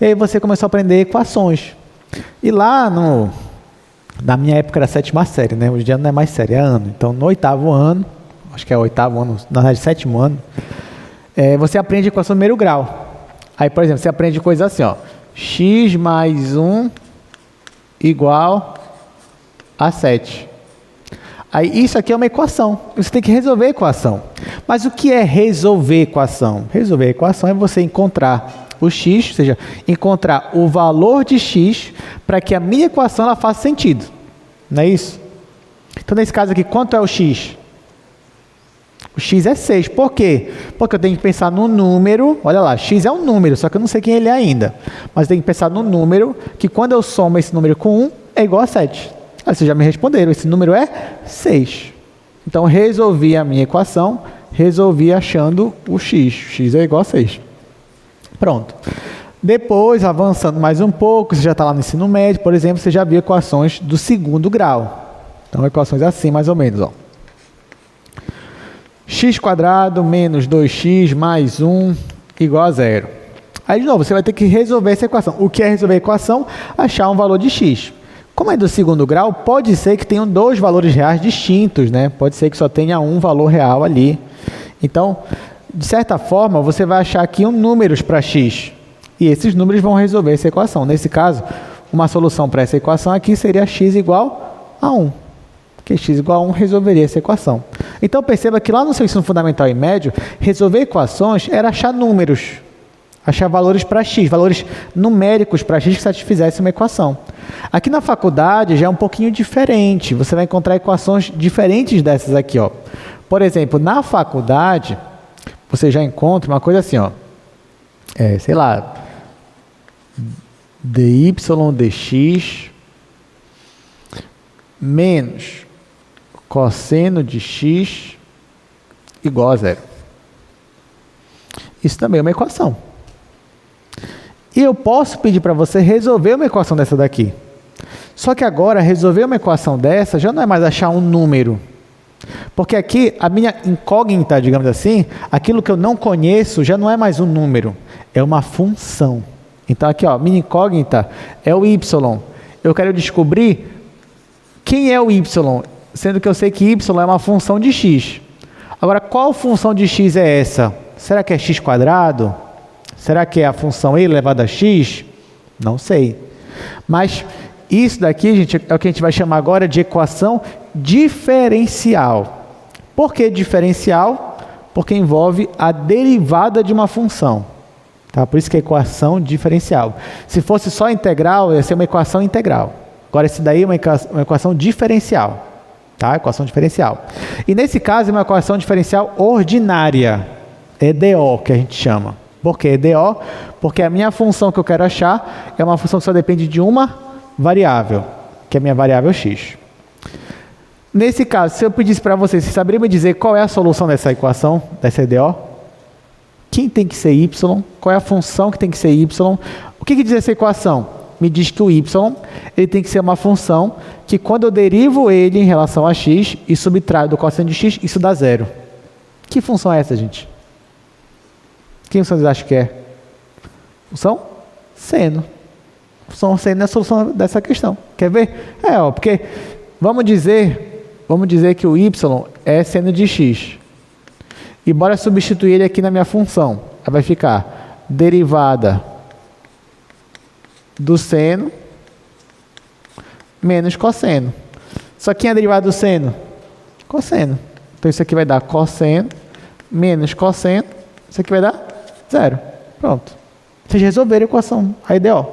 e aí você começou a aprender equações. E lá na minha época era a 7ª série, né? Hoje em dia não é mais série, é ano. Então no 8º ano, acho que é o 8º ano, na verdade 7º ano, você aprende equação do primeiro grau. Aí, por exemplo, você aprende coisas assim, ó, x mais 1 igual a 7. Aí, isso aqui é uma equação. Você tem que resolver a equação. Mas o que é resolver equação? Resolver a equação é você encontrar o x, ou seja, encontrar o valor de x para que a minha equação ela faça sentido. Não é isso? Então, nesse caso aqui, quanto é o x? O x é 6. Por quê? Porque eu tenho que pensar no número. Olha lá, x é um número, só que eu não sei quem ele é ainda. Mas eu tenho que pensar no número, que quando eu somo esse número com 1, é igual a 7. Aí vocês já me responderam, esse número é 6. Então, resolvi a minha equação, resolvi achando o x. X é igual a 6. Pronto. Depois, avançando mais um pouco, você já está lá no ensino médio, por exemplo, você já viu equações do 2º grau. Então, equações assim, mais ou menos, ó. x² menos 2x mais 1 igual a 0. Aí, de novo, você vai ter que resolver essa equação. O que é resolver a equação? Achar um valor de x. Como é do 2º grau, pode ser que tenham dois valores reais distintos, né? Pode ser que só tenha um valor real ali. Então, de certa forma, você vai achar aqui números para x. E esses números vão resolver essa equação. Nesse caso, uma solução para essa equação aqui seria x igual a 1. Porque x igual a 1 resolveria essa equação. Então, perceba que lá no seu ensino fundamental e médio, resolver equações era achar números. Achar valores para x, valores numéricos para x que satisfizesse uma equação. Aqui na faculdade já é um pouquinho diferente. Você vai encontrar equações diferentes dessas aqui, ó. Por exemplo, na faculdade, você já encontra uma coisa assim, ó. Sei lá, dy dx menos cosseno de x igual a 0. Isso também é uma equação. E eu posso pedir para você resolver uma equação dessa daqui. Só que agora, resolver uma equação dessa já não é mais achar um número. Porque aqui, a minha incógnita, digamos assim, aquilo que eu não conheço já não é mais um número, é uma função. Então aqui, ó, minha incógnita é o y. Eu quero descobrir quem é o y, sendo que eu sei que y é uma função de x. Agora, qual função de x é essa? Será que é x²? Será que é a função e elevado a x? Não sei. Mas isso daqui, gente, é o que a gente vai chamar agora de equação diferencial. Por que diferencial? Porque envolve a derivada de uma função. Tá? Por isso que é equação diferencial. Se fosse só integral, ia ser uma equação integral. Agora, esse daí é uma equação diferencial. Tá? Equação diferencial. E nesse caso, é uma equação diferencial ordinária. EDO, que a gente chama. Por que EDO? Porque a minha função que eu quero achar é uma função que só depende de uma variável, que é a minha variável x. Nesse caso, se eu pedisse para vocês, vocês saberiam me dizer qual é a solução dessa equação, dessa EDO? Quem tem que ser y? Qual é a função que tem que ser y? O que diz essa equação? Me diz que o y ele tem que ser uma função que quando eu derivo ele em relação a x e subtraio do cosseno de x, isso dá 0. Que função é essa, gente? Quem vocês acham que é? Função seno. Função seno é a solução dessa questão. Quer ver? Porque vamos dizer que o y é seno de x. E bora substituir ele aqui na minha função. Aí vai ficar derivada do seno menos cosseno. Só que quem é a derivada do seno? Cosseno. Então isso aqui vai dar cosseno menos cosseno. Isso aqui vai dar 0. Pronto. Vocês resolveram a equação, a IDO.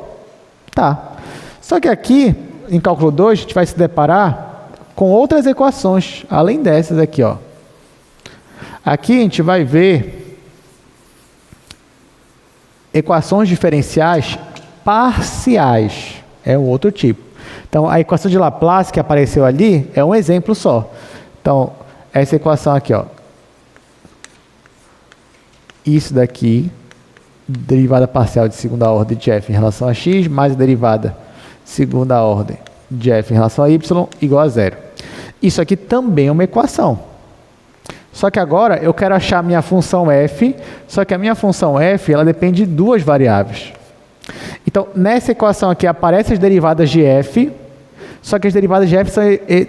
Tá. Só que aqui, em cálculo 2, a gente vai se deparar com outras equações, além dessas aqui, ó. Aqui a gente vai ver equações diferenciais parciais. É um outro tipo. Então, a equação de Laplace que apareceu ali é um exemplo só. Então, essa equação aqui, ó. Isso daqui, derivada parcial de segunda ordem de f em relação a x, mais a derivada segunda ordem de f em relação a y, igual a 0. Isso aqui também é uma equação. Só que agora eu quero achar a minha função f, só que a minha função f, ela depende de duas variáveis. Então, nessa equação aqui aparecem as derivadas de f, só que as derivadas de f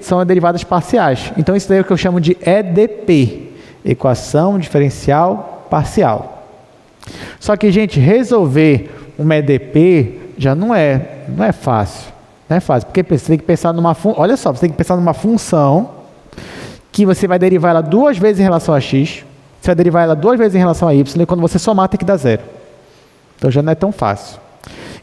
são derivadas parciais. Então, isso daí é o que eu chamo de EDP, equação diferencial parcial. Só que, gente, resolver uma EDP já não é fácil. Não é fácil, porque você tem que pensar numa função. Olha só, você tem que pensar numa função que você vai derivar ela duas vezes em relação a x, você vai derivar ela duas vezes em relação a y, e quando você somar tem que dar 0. Então já não é tão fácil.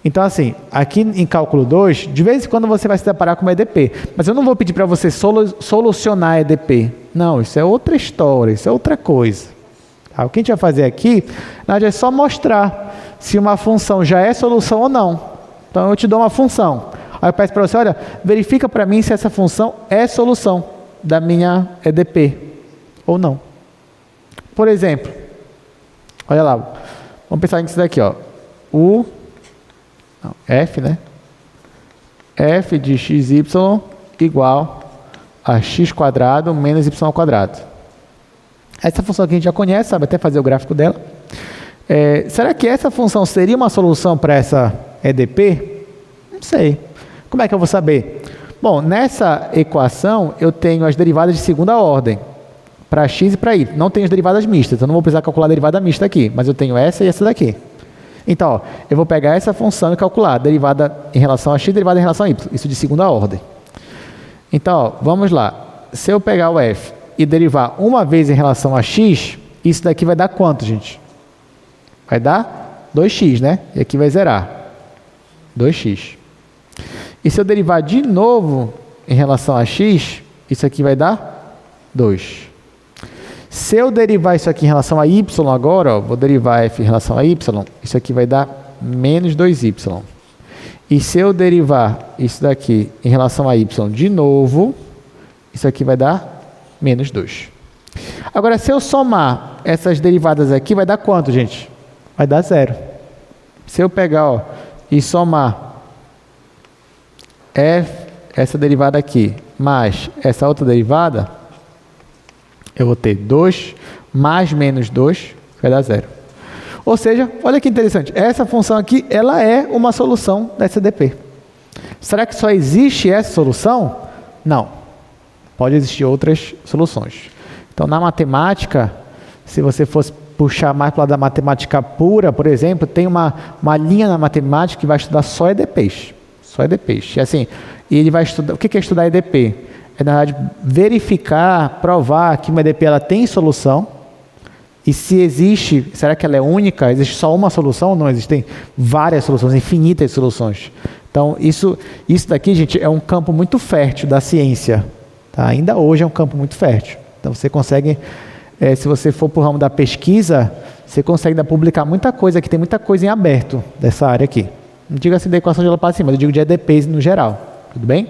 Então, assim, aqui em cálculo 2, de vez em quando você vai se deparar com uma EDP, mas eu não vou pedir para você solucionar a EDP. Não, isso é outra história, isso é outra coisa. Tá? O que a gente vai fazer aqui, na verdade, é só mostrar se uma função já é solução ou não. Então, eu te dou uma função. Aí eu peço para você, olha, verifica para mim se essa função é solução da minha EDP ou não. Por exemplo, olha lá, vamos pensar nisso daqui, ó. F, né? F de xy igual a x² menos y². Essa função aqui a gente já conhece, sabe até fazer o gráfico dela. Será que essa função seria uma solução para essa EDP? Não sei. Como é que eu vou saber? Bom, nessa equação eu tenho as derivadas de segunda ordem, para x e para y. Não tenho as derivadas mistas, eu não vou precisar calcular a derivada mista aqui, mas eu tenho essa e essa daqui. Então, ó, eu vou pegar essa função e calcular a derivada em relação a x e derivada em relação a y, isso de segunda ordem. Então, ó, vamos lá. Se eu pegar o f e derivar uma vez em relação a x, isso daqui vai dar quanto, gente? Vai dar 2x, né? E aqui vai zerar. 2x. E se eu derivar de novo em relação a x, isso aqui vai dar 2. Se eu derivar isso aqui em relação a y agora, ó, vou derivar f em relação a y, isso aqui vai dar menos 2y. E se eu derivar isso daqui em relação a y de novo, isso aqui vai dar menos 2. Agora, se eu somar essas derivadas aqui, vai dar quanto, gente? Vai dar 0. Se eu pegar, ó, e somar essa derivada aqui mais essa outra derivada, eu vou ter 2 mais menos 2, vai dar 0. Ou seja, olha que interessante, essa função aqui, ela é uma solução dessa EDP. Será que só existe essa solução? Não. Pode existir outras soluções. Então, na matemática, se você fosse puxar mais para o lado da matemática pura, por exemplo, tem uma linha na matemática que vai estudar só EDPs. Só EDPs. E assim, ele vai estudar. O que é estudar EDP? É, na verdade, verificar, provar que uma EDP ela tem solução. E se existe, será que ela é única? Existe só uma solução? Não, existem várias soluções, infinitas soluções. Então, isso daqui, gente, é um campo muito fértil da ciência. Tá? Ainda hoje é um campo muito fértil. Então, você consegue, se você for para o ramo da pesquisa, você consegue ainda publicar muita coisa, que tem muita coisa em aberto dessa área aqui. Não digo assim da equação de Laplace, mas eu digo de EDPs no geral. Tudo bem?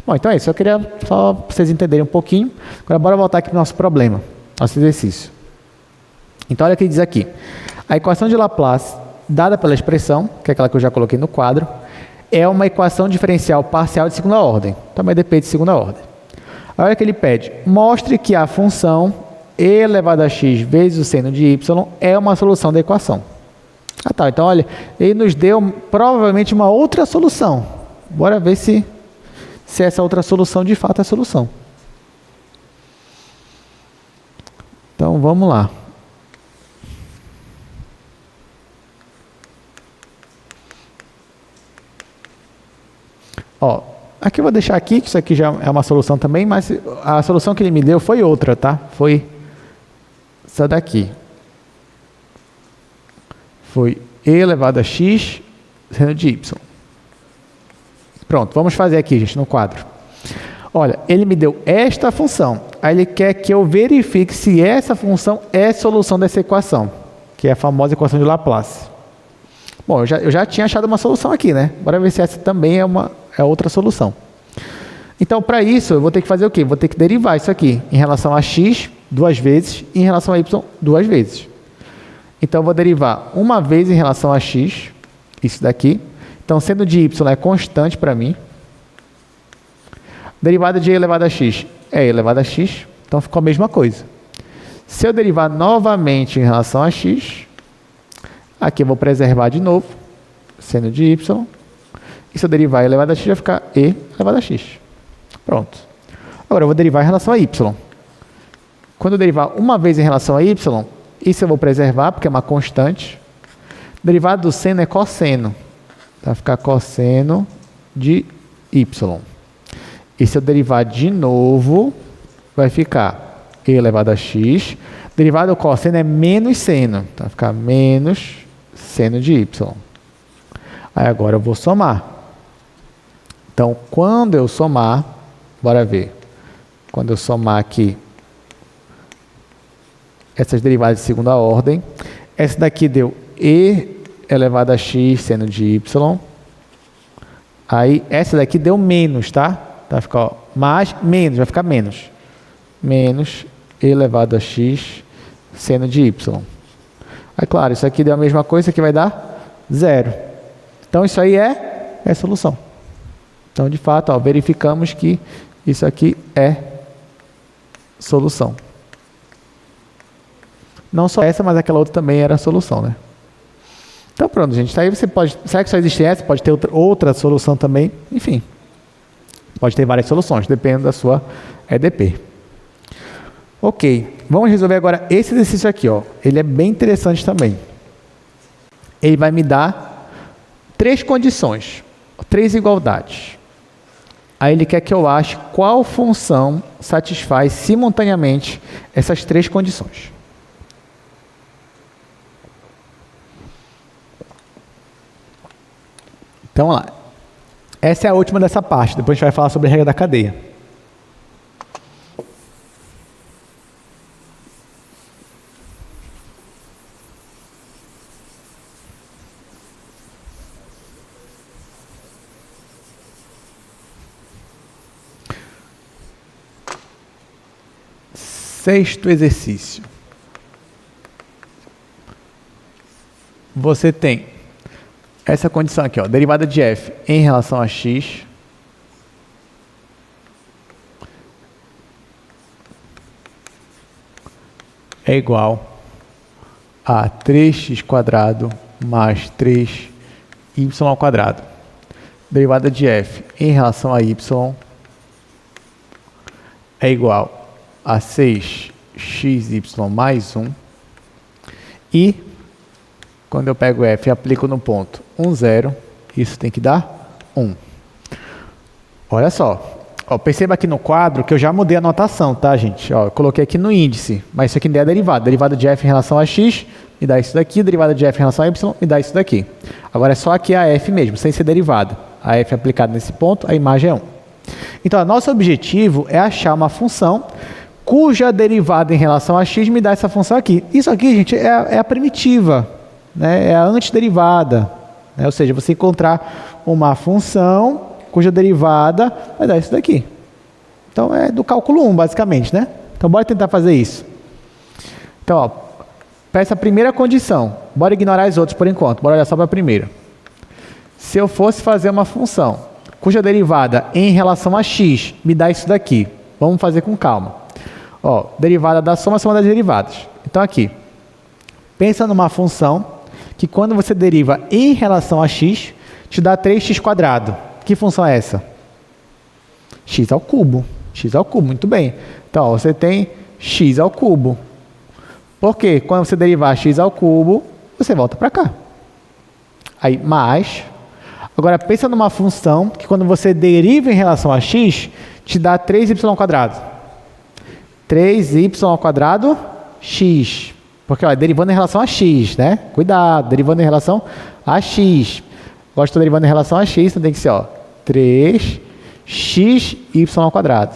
Bom, então é isso. Eu queria só para vocês entenderem um pouquinho. Agora, bora voltar aqui para o nosso problema, nosso exercício. Então, olha o que diz aqui. A equação de Laplace, dada pela expressão, que é aquela que eu já coloquei no quadro, é uma equação diferencial parcial de segunda ordem. Então, é EDP de segunda ordem. Olha o que ele pede. Mostre que a função e elevado a x vezes o seno de y é uma solução da equação. Ah, tá. Então, olha, ele nos deu provavelmente uma outra solução. Bora ver se essa outra solução de fato é a solução. Então, vamos lá. Ó, aqui eu vou deixar aqui, que isso aqui já é uma solução também, mas a solução que ele me deu foi outra, tá? Foi essa daqui. Foi e elevado a x seno de y. Pronto, vamos fazer aqui, gente, no quadro. Olha, ele me deu esta função. Aí ele quer que eu verifique se essa função é solução dessa equação, que é a famosa equação de Laplace. Bom, eu já tinha achado uma solução aqui, né? Bora ver se essa também é outra solução. Então, para isso, eu vou ter que fazer o quê? Vou ter que derivar isso aqui em relação a x duas vezes e em relação a y duas vezes. Então, eu vou derivar uma vez em relação a x, isso daqui. Então, sendo de y é constante para mim. Derivada de e elevado a x é e elevado a x, então ficou a mesma coisa. Se eu derivar novamente em relação a x, aqui eu vou preservar de novo, seno de y. E se eu derivar e elevado a x, vai ficar e elevado a x. Pronto. Agora eu vou derivar em relação a y. Quando eu derivar uma vez em relação a y, isso eu vou preservar, porque é uma constante. Derivado do seno é cosseno. Vai ficar cosseno de y. E se eu derivar de novo, vai ficar e elevado a x. Derivado do cosseno é menos seno. Vai ficar menos seno de y. Aí agora eu vou somar. Então, quando eu somar, bora ver. Quando eu somar aqui essas derivadas de segunda ordem, essa daqui deu e elevado a x seno de y. Aí, essa daqui deu menos, tá? Vai ficar, ó, mais, menos, vai ficar menos. Menos e elevado a x seno de y. Aí, claro, isso aqui deu a mesma coisa, isso aqui vai dar 0. Então, isso aí é a solução. Então, de fato, ó, verificamos que isso aqui é solução. Não só essa, mas aquela outra também era a solução, né? Então, pronto, gente. Aí você pode... Será que só existe essa? Pode ter outra solução também. Enfim. Pode ter várias soluções, dependendo da sua EDP. Ok. Vamos resolver agora esse exercício aqui, ó. Ele é bem interessante também. Ele vai me dar 3 condições, 3 igualdades. Aí ele quer que eu ache qual função satisfaz simultaneamente essas 3 condições. Então, vamos lá. Essa é a última dessa parte. Depois a gente vai falar sobre a regra da cadeia. Sexto exercício. Você tem essa condição aqui, ó, derivada de f em relação a x é igual a 3x² mais 3y². Derivada de f em relação a y é igual a 6xy mais 1. E quando eu pego f e aplico no ponto 1, 0, isso tem que dar 1. Olha só. Ó, perceba aqui no quadro que eu já mudei a notação, tá, gente? Ó, eu coloquei aqui no índice, mas isso aqui não é a derivada. Derivada de f em relação a x me dá isso daqui. Derivada de f em relação a y me dá isso daqui. Agora é só aqui a f mesmo, sem ser derivada. A f aplicada nesse ponto, a imagem é 1. Então, nosso objetivo é achar uma função cuja derivada em relação a x me dá essa função aqui. Isso aqui, gente, é a primitiva, né? É a antiderivada, né? Ou seja, você encontrar uma função cuja derivada vai dar isso daqui. Então, é do cálculo 1, basicamente, né? Então, bora tentar fazer isso. Então, ó, para essa primeira condição, bora ignorar as outras por enquanto, bora olhar só para a primeira. Se eu fosse fazer uma função cuja derivada em relação a x me dá isso daqui, vamos fazer com calma. Ó, derivada da soma das derivadas. Então, aqui, pensa numa função que quando você deriva em relação a x, te dá 3x². Que função é essa? X ao cubo. X ao cubo, muito bem. Então, ó, você tem x ao cubo. Por quê? Quando você derivar x ao cubo, você volta para cá. Aí, mais. Agora, pensa numa função que quando você deriva em relação a x, te dá 3y². 3y² x. Porque, ó, derivando em relação a x, né? Cuidado, derivando em relação a x. Agora, estou derivando em relação a x, então tem que ser, ó, 3xy².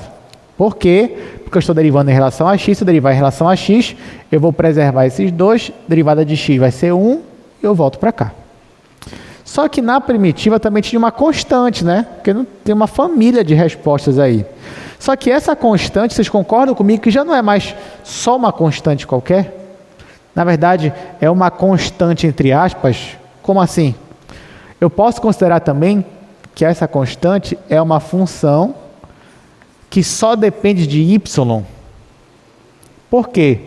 Por quê? Porque eu estou derivando em relação a x, se eu derivar em relação a x, eu vou preservar esses dois, derivada de x vai ser 1, e eu volto para cá. Só que na primitiva também tinha uma constante, né? Porque não tem uma família de respostas aí. Só que essa constante, vocês concordam comigo que já não é mais só uma constante qualquer? Na verdade, é uma constante entre aspas. Como assim? Eu posso considerar também que essa constante é uma função que só depende de y. Por quê?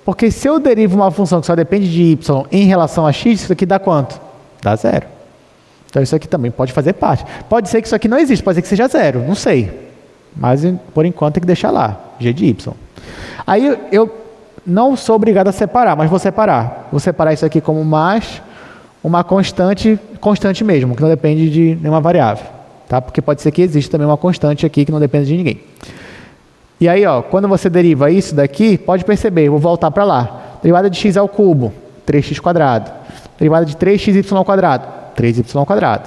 Porque se eu derivo uma função que só depende de y em relação a x, isso aqui dá quanto? Dá 0. Então isso aqui também pode fazer parte. Pode ser que isso aqui não existe, pode ser que seja 0, não sei. Mas por enquanto tem que deixar lá, g de y. Aí eu não sou obrigado a separar, mas vou separar. Vou separar isso aqui como mais uma constante mesmo, que não depende de nenhuma variável. Tá? Porque pode ser que exista também uma constante aqui que não depende de ninguém. E aí, ó, quando você deriva isso daqui, pode perceber, eu vou voltar para lá. Derivada de x ao cubo, 3x². Derivada de 3xy², 3y².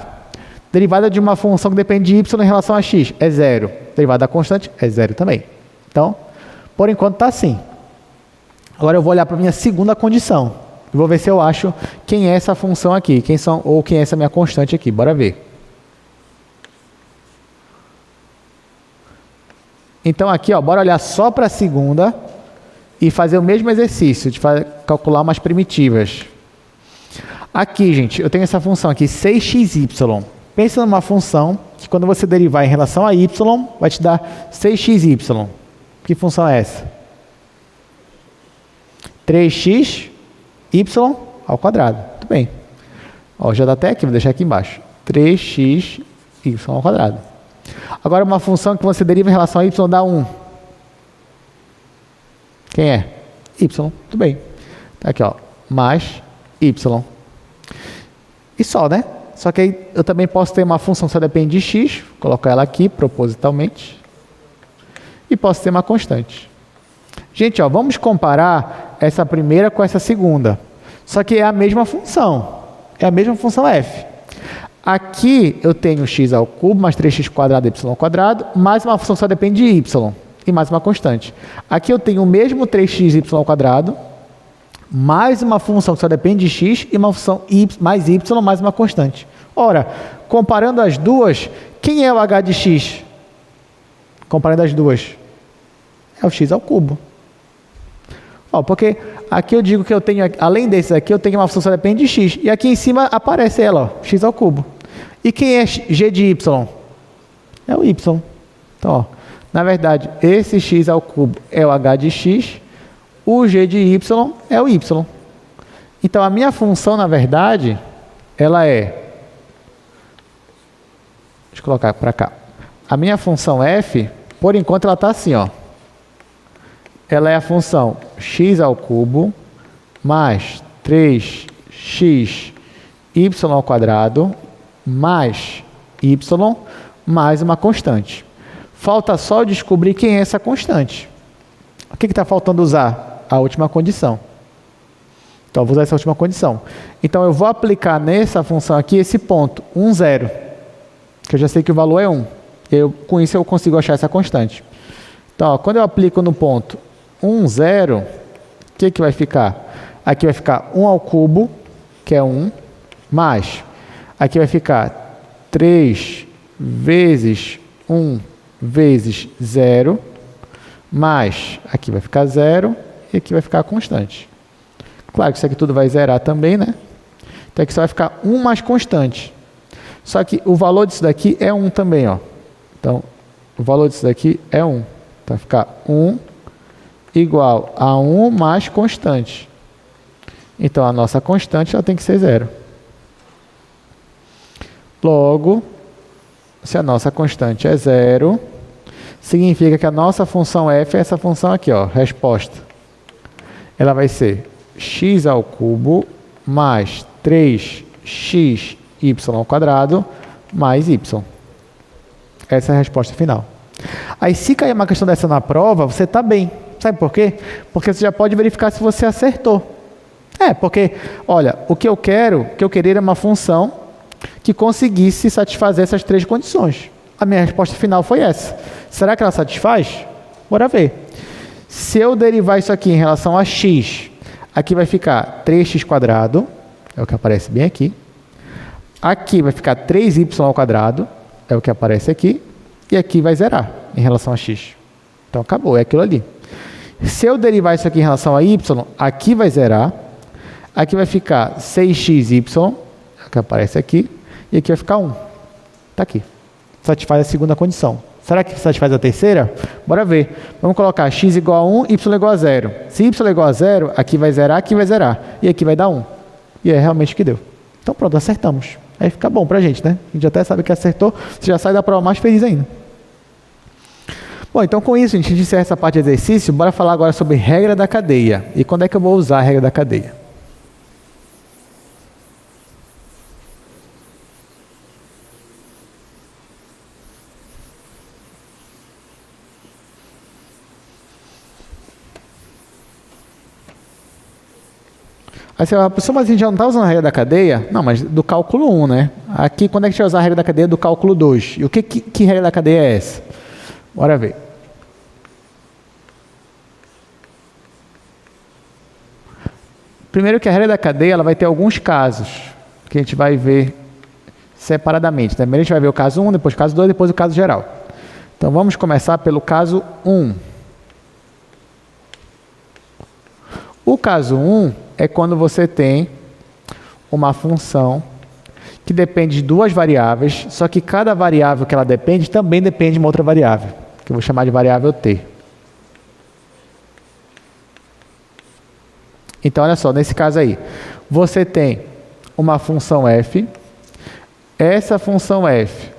Derivada de uma função que depende de y em relação a x é 0. Derivada da constante é 0 também. Então, por enquanto está assim. Agora eu vou olhar para a minha segunda condição. E vou ver se eu acho quem é essa função aqui, quem é essa minha constante aqui. Bora ver. Então aqui, ó, bora olhar só para a segunda e fazer o mesmo exercício de calcular umas primitivas. Aqui, gente, eu tenho essa função aqui, 6xy. Pensa numa função que quando você derivar em relação a y, vai te dar 6xy. Que função é essa? 3xy². Muito bem. Ó, já dá até aqui, vou deixar aqui embaixo. 3xy². Agora, uma função que você deriva em relação a y dá 1. Quem é? Y. Muito bem. Tá aqui, ó. Mais y. E só, né? Só que aí eu também posso ter uma função que só depende de x. Vou colocar ela aqui propositalmente. E posso ter uma constante. Gente, ó, vamos comparar essa primeira com essa segunda. Só que é a mesma função. É a mesma função f. Aqui eu tenho x ao cubo mais 3x² y², mais uma função que só depende de y, e mais uma constante. Aqui eu tenho o mesmo 3xy², mais uma função que só depende de x, e uma função mais y, mais uma constante. Ora, comparando as duas, quem é o h de x? Comparando as duas, é o x ao cubo. Ó, porque aqui eu digo que eu tenho, além desse aqui, eu tenho uma função que só depende de x. E aqui em cima aparece ela, ó, x ao cubo. E quem é g de y? É o y. Então, ó, na verdade, esse x ao cubo é o h de x, o g de y é o y. Então, a minha função, na verdade, ela é... Deixa eu colocar para cá. A minha função f, por enquanto, ela está assim, ó. Ela é a função x ao cubo mais 3xy² mais y mais uma constante. Falta só descobrir quem é essa constante. O que está faltando usar? A última condição. Então, eu vou usar essa última condição. Então, eu vou aplicar nessa função aqui esse ponto, 1, 0. Que eu já sei que o valor é 1. Com isso, eu consigo achar essa constante. Então, ó, quando eu aplico no ponto 1, 0, o que vai ficar? Aqui vai ficar 1 ao cubo, que é 1, mais, aqui vai ficar 3 vezes 1 vezes 0, mais, aqui vai ficar 0, e aqui vai ficar a constante. Claro que isso aqui tudo vai zerar também, né? Então aqui só vai ficar 1 mais constante. Só que o valor disso daqui é 1 também, ó. Então, o valor disso daqui é 1. Então vai ficar 1 igual a 1 mais constante. Então, a nossa constante ela tem que ser zero. Logo, se a nossa constante é zero, significa que a nossa função f é essa função aqui, ó, resposta. Ela vai ser x ao cubo mais 3xy ao quadrado mais y. Essa é a resposta final. Aí, se cair uma questão dessa na prova, você está bem. Sabe por quê? Porque você já pode verificar se você acertou. Porque, olha, o que eu queria era uma função que conseguisse satisfazer essas três condições. A minha resposta final foi essa. Será que ela satisfaz? Bora ver. Se eu derivar isso aqui em relação a x, aqui vai ficar 3x quadrado, é o que aparece bem aqui. Aqui vai ficar 3y ao quadrado, é o que aparece aqui. E aqui vai zerar em relação a x. Então, acabou, é aquilo ali. Se eu derivar isso aqui em relação a y, aqui vai zerar. Aqui vai ficar 6xy, que aparece aqui, e aqui vai ficar 1. Está aqui. Satisfaz a segunda condição. Será que satisfaz a terceira? Bora ver. Vamos colocar x igual a 1, y igual a 0. Se y igual a 0, aqui vai zerar, e aqui vai dar 1. E é realmente o que deu. Então pronto, acertamos. Aí fica bom pra gente, né? A gente até sabe que acertou, você já sai da prova mais feliz ainda. Bom, então com isso, a gente encerra essa parte de exercício. Bora falar agora sobre regra da cadeia. E quando é que eu vou usar a regra da cadeia? Aí você fala, professor, mas a gente já não está usando a regra da cadeia? Não, mas do cálculo 1, né? Aqui, quando é que a gente vai usar a regra da cadeia do cálculo 2? E que regra da cadeia é essa? Bora ver. Primeiro que a regra da cadeia ela vai ter alguns casos que a gente vai ver separadamente. Primeiro a gente vai ver o caso 1, depois o caso 2, depois o caso geral. Então vamos começar pelo caso 1. O caso 1 é quando você tem uma função que depende de duas variáveis, só que cada variável que ela depende também depende de uma outra variável, que eu vou chamar de variável t. Então, olha só, nesse caso aí, você tem uma função f, essa função f,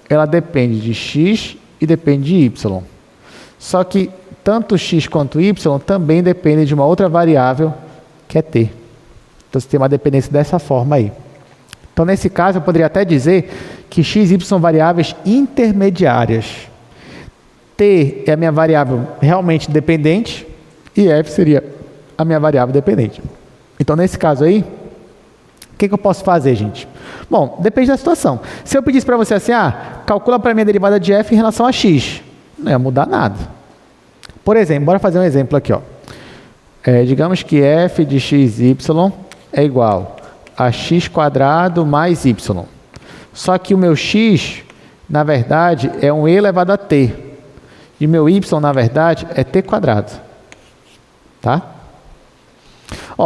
ela depende de x e depende de y. Só que tanto x quanto y também dependem de uma outra variável, que é t. Então, você tem uma dependência dessa forma aí. Então, nesse caso, eu poderia até dizer que x e y são variáveis intermediárias. T é a minha variável realmente dependente e f seria a minha variável dependente. Então, nesse caso aí, o que eu posso fazer, gente? Bom, depende da situação. Se eu pedisse para você assim, calcula para mim a derivada de f em relação a x, não ia mudar nada. Por exemplo, bora fazer um exemplo aqui, ó. Digamos que f de xy é igual a x quadrado mais y. Só que o meu x, na verdade, é um e elevado a t. E meu y, na verdade, é t quadrado. Tá?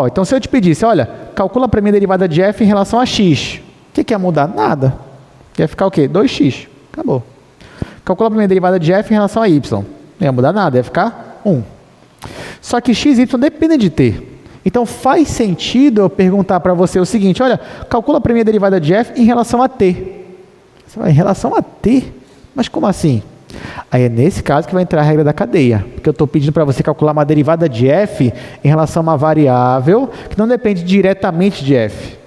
Então, se eu te pedisse, olha, calcula para mim a derivada de f em relação a x. O que ia mudar? Nada. Ia ficar o quê? 2x. Acabou. Calcula para mim a derivada de f em relação a y. Não ia mudar nada, ia ficar 1. Só que x e y dependem de t. Então, faz sentido eu perguntar para você o seguinte, olha, calcula para mim a derivada de f em relação a t. Você vai, em relação a t? Mas como assim? Aí é nesse caso que vai entrar a regra da cadeia, porque eu estou pedindo para você calcular uma derivada de f em relação a uma variável que não depende diretamente de f.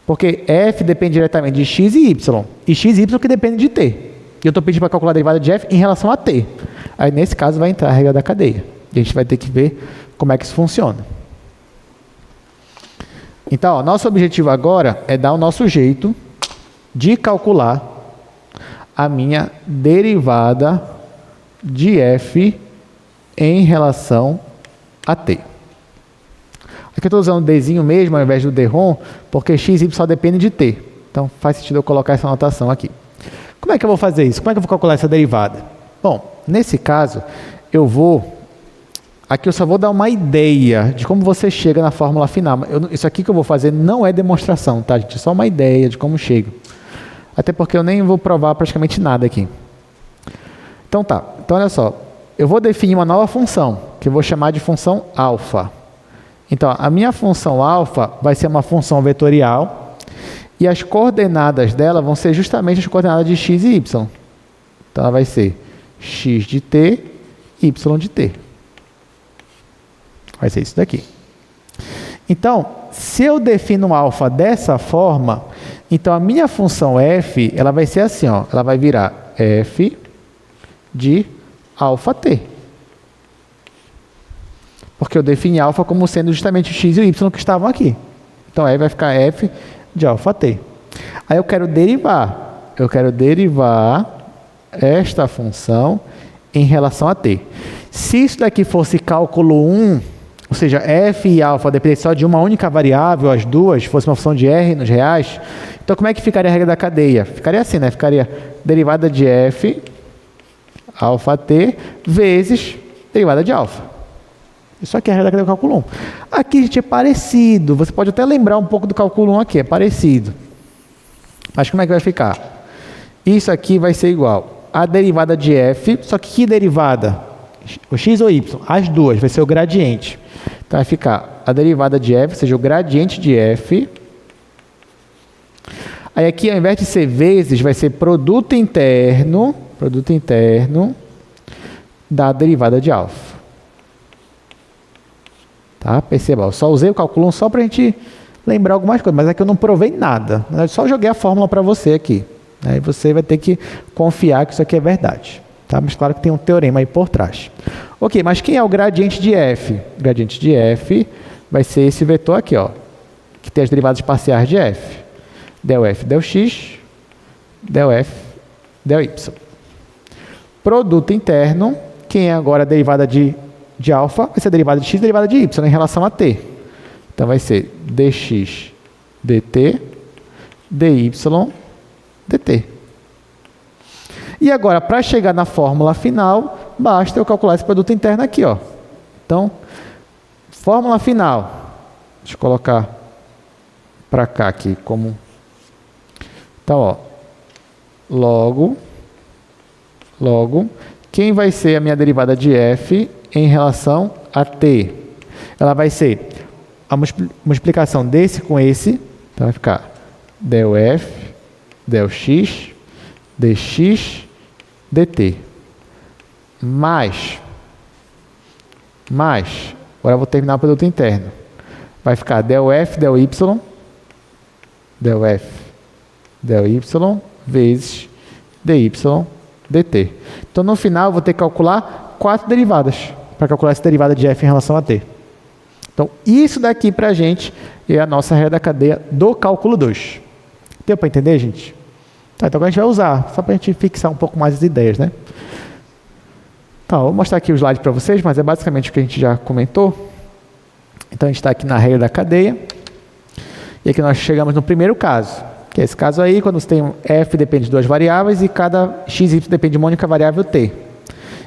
Porque f depende diretamente de x e x e y que depende de t. E eu estou pedindo para calcular a derivada de f em relação a t. Aí nesse caso vai entrar a regra da cadeia. E a gente vai ter que ver como é que isso funciona. Então, nosso objetivo agora é dar o nosso jeito de calcular a minha derivada de f em relação a t. Aqui eu estou usando o dzinho mesmo ao invés do drom, porque x e y só dependem de t. Então faz sentido eu colocar essa anotação aqui. Como é que eu vou fazer isso? Como é que eu vou calcular essa derivada? Bom, nesse caso, aqui eu só vou dar uma ideia de como você chega na fórmula final. Isso aqui que eu vou fazer não é demonstração, tá, gente? É só uma ideia de como chego. Até porque eu nem vou provar praticamente nada aqui. Então tá. Então olha só. Eu vou definir uma nova função, que eu vou chamar de função alfa. Então, a minha função alfa vai ser uma função vetorial e as coordenadas dela vão ser justamente as coordenadas de x e y. Então, ela vai ser x de t, y de t. Vai ser isso daqui. Então, se eu defino alfa dessa forma, então a minha função f, ela vai ser assim, ó, ela vai virar f de alfa t. Porque eu defini alfa como sendo justamente o x e o y que estavam aqui. Então, aí vai ficar f de alfa t. Aí eu quero derivar. Eu quero derivar esta função em relação a t. Se isso daqui fosse cálculo 1, ou seja, f e alfa dependessem só de uma única variável, as duas, fosse uma função de r nos reais, então como é que ficaria a regra da cadeia? Ficaria assim, né? Ficaria derivada de f, alfa t, vezes derivada de alfa. Isso aqui é a regra da cadeia do cálculo 1. Aqui, gente, é parecido. Você pode até lembrar um pouco do cálculo 1 aqui, é parecido. Mas como é que vai ficar? Isso aqui vai ser igual a derivada de f, só que derivada? O x ou y? As duas, vai ser o gradiente. Então, vai ficar a derivada de f, ou seja, o gradiente de f. Aí aqui, ao invés de ser vezes, vai ser produto interno da derivada de alfa. Tá? Perceba, eu só usei o cálculo 1 só para a gente lembrar algumas coisas, mas aqui eu não provei nada. Eu só joguei a fórmula para você aqui. Aí você vai ter que confiar que isso aqui é verdade. Tá? Mas claro que tem um teorema aí por trás. Ok, mas quem é o gradiente de f? O gradiente de f vai ser esse vetor aqui, ó, que tem as derivadas parciais de f. Del f, del x, del f, del y. Produto interno, quem é agora a derivada de alfa, vai ser a derivada de x e a derivada de y em relação a t. Então, vai ser dx dt, dy dt. E agora, para chegar na fórmula final, basta eu calcular esse produto interno aqui, ó. Então, fórmula final. Deixa eu colocar para cá aqui como... Então, ó, logo, quem vai ser a minha derivada de f em relação a t? Ela vai ser a multiplicação desse com esse, então vai ficar del f, del x, dx, dt. Mais, agora eu vou terminar o produto interno. Vai ficar del f, del y, del y vezes dy, dt. Então, no final, eu vou ter que calcular 4 derivadas para calcular essa derivada de f em relação a t. Então, isso daqui para a gente é a nossa regra da cadeia do cálculo 2. Deu para entender, gente? Tá, então, a gente vai usar, só para a gente fixar um pouco mais as ideias, né? Então, vou mostrar aqui o slide para vocês, mas é basicamente o que a gente já comentou. Então, a gente está aqui na regra da cadeia. E aqui nós chegamos no primeiro caso, que é esse caso aí, quando você tem f depende de duas variáveis e cada x e y depende de uma única variável t.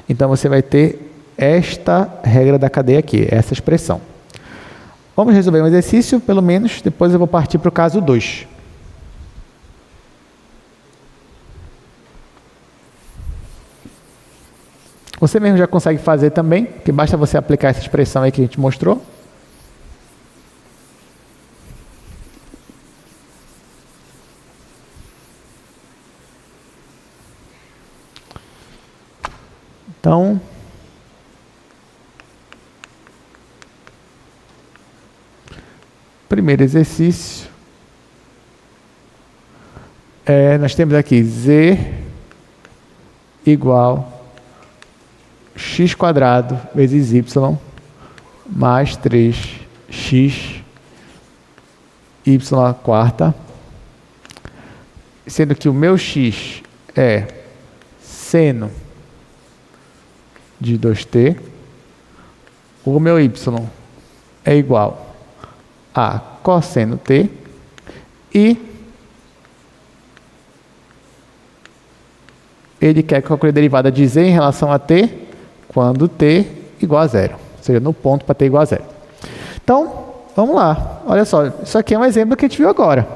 Então, você vai ter esta regra da cadeia aqui, essa expressão. Vamos resolver um exercício, pelo menos, depois eu vou partir para o caso 2. Você mesmo já consegue fazer também, que basta você aplicar essa expressão aí que a gente mostrou. Então, primeiro exercício, nós temos aqui z igual x quadrado vezes y mais 3x y à quarta, sendo que o meu x é seno de 2t, o meu y é igual a cosseno t e ele quer que eu calcule a derivada de z em relação a t quando t igual a zero, ou seja, no ponto para t igual a zero. Então, vamos lá. Olha só, isso aqui é um exemplo que a gente viu agora.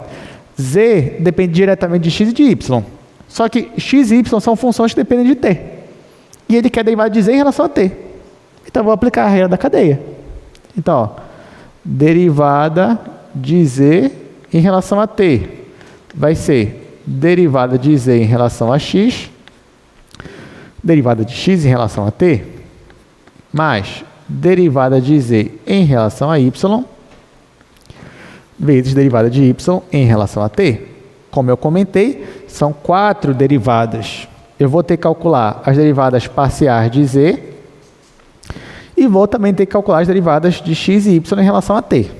Z depende diretamente de x e de y. Só que x e y são funções que dependem de t. E ele quer a derivada de z em relação a t. Então, eu vou aplicar a regra da cadeia. Então, ó, derivada de z em relação a t. Vai ser derivada de z em relação a x, derivada de x em relação a t, mais derivada de z em relação a y, vezes derivada de y em relação a t. Como eu comentei, são 4 derivadas. Eu vou ter que calcular as derivadas parciais de z e vou também ter que calcular as derivadas de x e y em relação a t.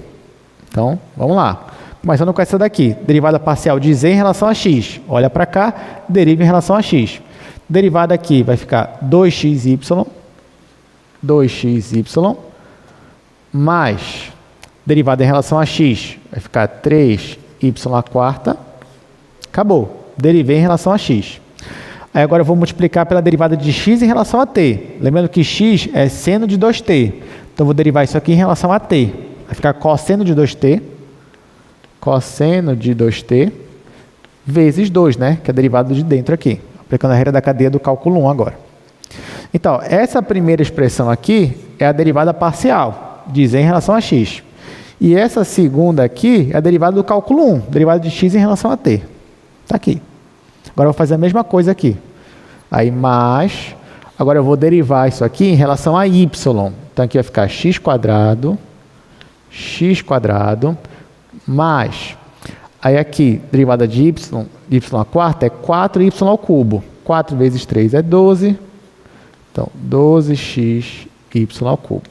Então, vamos lá. Começando com essa daqui, derivada parcial de z em relação a x. Olha para cá, deriva em relação a x. Derivada aqui vai ficar 2xy, mais derivada em relação a x, vai ficar 3y à quarta. Acabou. Derivei em relação a x. Aí agora eu vou multiplicar pela derivada de x em relação a t. Lembrando que x é seno de 2t. Então, eu vou derivar isso aqui em relação a t. Vai ficar cosseno de 2t. Cosseno de 2t vezes 2, né? Que é a derivada de dentro aqui. Aplicando a regra da cadeia do cálculo 1 agora. Então, essa primeira expressão aqui é a derivada parcial de z em relação a x. E essa segunda aqui é a derivada do cálculo 1, derivada de x em relação a t. Está aqui. Agora eu vou fazer a mesma coisa aqui. Aí mais, agora eu vou derivar isso aqui em relação a y. Então aqui vai ficar x quadrado, mais, aí aqui, derivada de y à quarta é 4y ao cubo. 4 vezes 3 é 12. Então, 12xy ao cubo.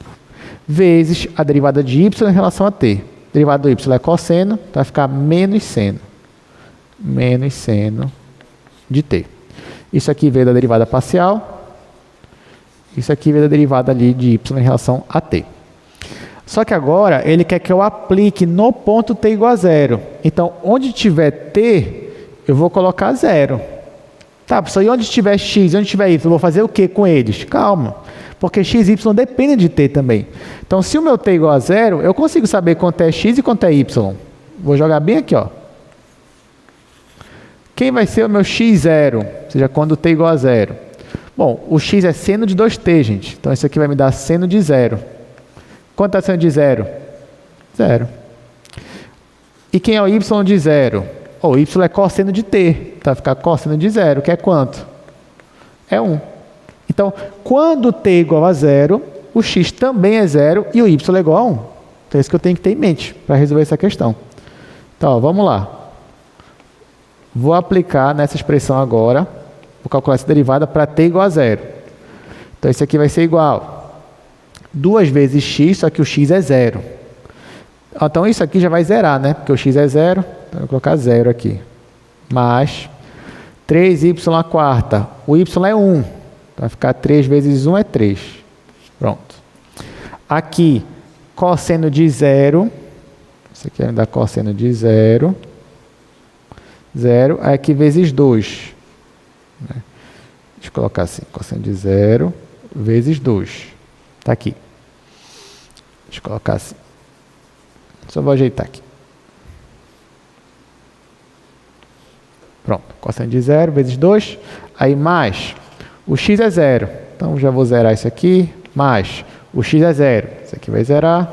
Vezes a derivada de y em relação a t. Derivada do y é cosseno, então vai ficar menos seno. Menos seno de t. Isso aqui veio da derivada parcial. Isso aqui veio da derivada ali de y em relação a t. Só que agora ele quer que eu aplique no ponto t igual a zero. Então, onde tiver t, eu vou colocar zero. Tá, professor, e onde tiver x, onde tiver y, eu vou fazer o que com eles? Calma, porque x e y dependem de t também. Então, se o meu t é igual a zero, eu consigo saber quanto é x e quanto é y. Vou jogar bem aqui, ó. Quem vai ser o meu x0? Ou seja, quando t é igual a zero. Bom, o x é seno de 2t, gente. Então, isso aqui vai me dar seno de zero. Quanto é seno de zero? Zero. E quem é o y de zero? O y é cosseno de t. Então, vai ficar cosseno de zero, que é quanto? É 1. Então, quando t é igual a zero, o x também é zero e o y é igual a 1. Então, é isso que eu tenho que ter em mente para resolver essa questão. Então, ó, vamos lá. Vou aplicar nessa expressão agora, vou calcular essa derivada para t igual a zero. Então, isso aqui vai ser igual 2 vezes x, só que o x é zero. Então, isso aqui já vai zerar, né? Porque o x é zero, então eu vou colocar zero aqui. Mais 3y à quarta. O y é 1. Então, vai ficar 3 vezes 1 é 3. Pronto. Aqui, cosseno de zero. Isso aqui vai me dar cosseno de zero. Zero. Aí aqui vezes 2. Deixa eu colocar assim. Cosseno de zero vezes 2. Está aqui. Deixa eu colocar assim. Só vou ajeitar aqui. Pronto. Cosseno de zero vezes 2. Aí mais. O x é zero. Então, já vou zerar isso aqui. Mais. O x é zero. Isso aqui vai zerar.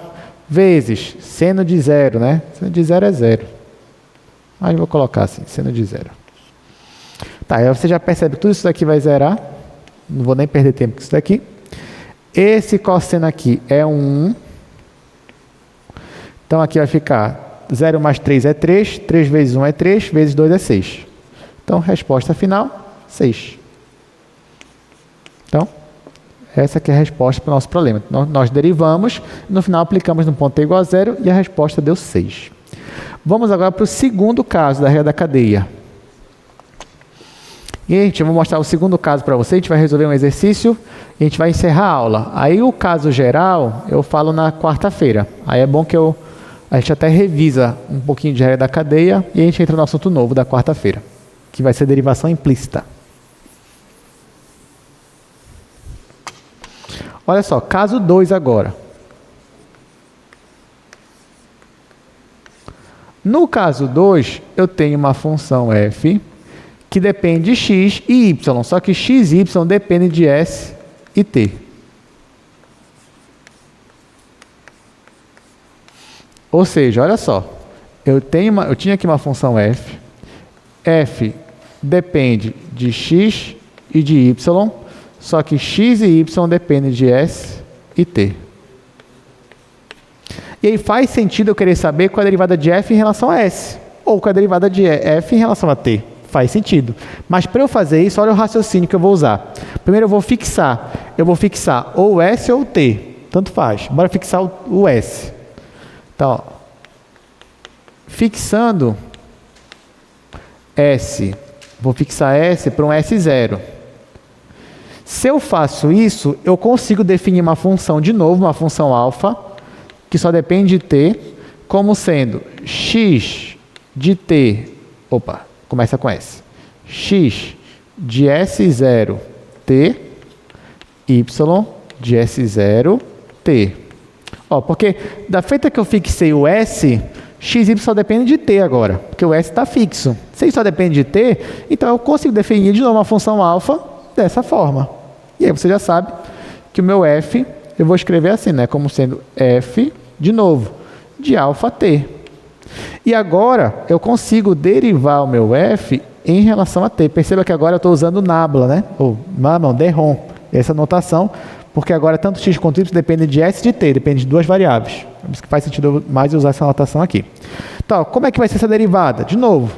Vezes seno de zero, né? Seno de zero é zero. Mas vou colocar assim. Seno de zero. Tá. Aí você já percebe que tudo isso daqui vai zerar. Não vou nem perder tempo com isso daqui. Esse cosseno aqui é 1. Então, aqui vai ficar 0 mais 3 é 3. 3 vezes 1 é 3. Vezes 2 é 6. Então, resposta final, 6. Então, essa aqui é a resposta para o nosso problema. Nós derivamos, no final aplicamos no ponto t igual a zero e a resposta deu 6. Vamos agora para o segundo caso da regra da cadeia. E, gente, eu vou mostrar o segundo caso para você. A gente vai resolver um exercício e a gente vai encerrar a aula. Aí, o caso geral, eu falo na quarta-feira. Aí é bom que a gente até revisa um pouquinho de regra da cadeia e a gente entra no assunto novo da quarta-feira, que vai ser derivação implícita. Olha só, caso 2 agora. No caso 2, eu tenho uma função f que depende de x e y, só que x e y dependem de s e t. Ou seja, olha só, eu tinha aqui uma função f. F depende de x e de y, só que x e y dependem de s e t. E aí faz sentido eu querer saber qual é a derivada de f em relação a s, ou qual é a derivada de f em relação a t. Faz sentido. Mas para eu fazer isso, olha o raciocínio que eu vou usar. Primeiro eu vou fixar ou s ou t, tanto faz. Bora fixar o s. Então, ó, fixando s, vou fixar s para um s0. Se eu faço isso, eu consigo definir uma função de novo, uma função alfa, que só depende de t, como sendo x de t, começa com s, x de s0 t, y de s0 t. Porque da feita que eu fixei o s, x e y só depende de t agora, porque o s está fixo. Se ele só depende de t, então eu consigo definir de novo uma função alfa dessa forma. E aí você já sabe que o meu f, eu vou escrever assim, né, como sendo f, de novo, de alfa t. E agora eu consigo derivar o meu f em relação a t. Perceba que agora eu estou usando nabla, né? Ou derrom, essa notação, porque agora tanto x quanto y dependem de s e de t, depende de duas variáveis. Por isso que faz sentido mais usar essa notação aqui. Então, como é que vai ser essa derivada? De novo,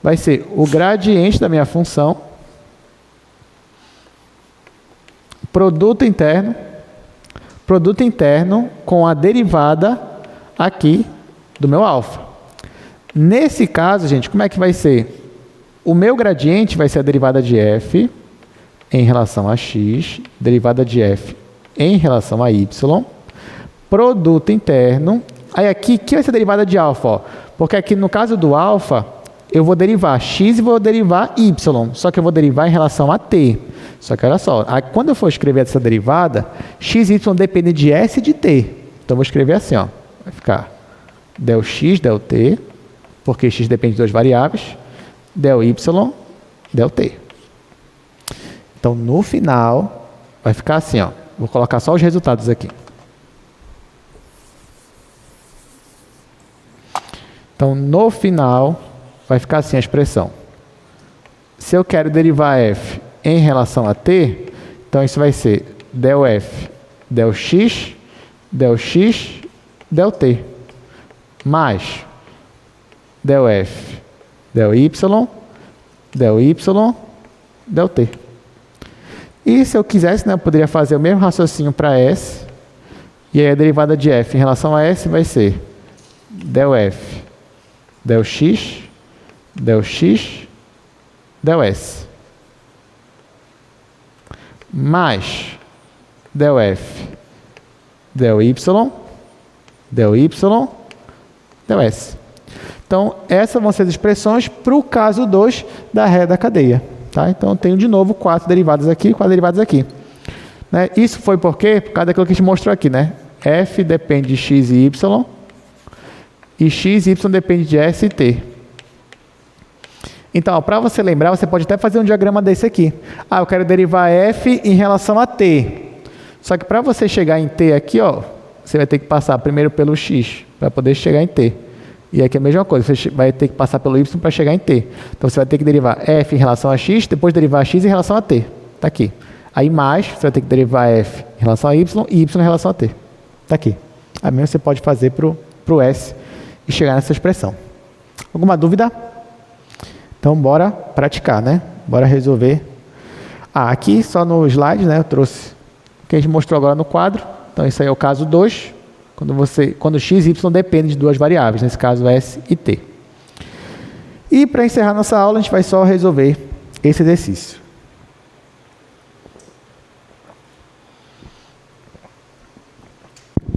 vai ser o gradiente da minha função, produto interno com a derivada aqui do meu alfa. Nesse caso, gente, como é que vai ser? O meu gradiente vai ser a derivada de f em relação a x, derivada de f em relação a y, produto interno. Aí aqui, que vai ser a derivada de alfa? Porque aqui no caso do alfa, eu vou derivar x e vou derivar y, só que eu vou derivar em relação a t. Só que olha só, quando eu for escrever essa derivada, x e y dependem de s e de t. Então eu vou escrever assim, ó, vai ficar del x, del t, porque x depende de duas variáveis, del y, del t. Então no final, vai ficar assim, ó, vou colocar só os resultados aqui. Então no final, vai ficar assim a expressão. Se eu quero derivar f em relação a t, então isso vai ser del f, del x, del t, mais del f, del y, del t. E se eu quisesse, né, eu poderia fazer o mesmo raciocínio para s, e aí a derivada de f em relação a s vai ser del f, del x, del s, mais del f, del y, del s. Então, essas vão ser as expressões para o caso 2 da ré da cadeia. Tá? Então, eu tenho de novo 4 derivadas aqui, 4 derivadas aqui. Né? Isso foi por quê? Por causa daquilo que a gente mostrou aqui. Né? F depende de x e x e y depende de s e t. Então, para você lembrar, você pode até fazer um diagrama desse aqui. Eu quero derivar f em relação a t. Só que para você chegar em t aqui, ó, você vai ter que passar primeiro pelo x, para poder chegar em t. E aqui é a mesma coisa, você vai ter que passar pelo y para chegar em t. Então, você vai ter que derivar f em relação a x, depois derivar x em relação a t. Está aqui. Aí, mais, você vai ter que derivar f em relação a y e y em relação a t. Está aqui. Aí mesmo você pode fazer para o s e chegar nessa expressão. Alguma dúvida? Então, bora praticar, né? Bora resolver. Aqui, só no slide, né? Eu trouxe o que a gente mostrou agora no quadro. Então, isso aí é o caso 2, quando x e y dependem de duas variáveis, nesse caso, s e t. E, para encerrar nossa aula, a gente vai só resolver esse exercício.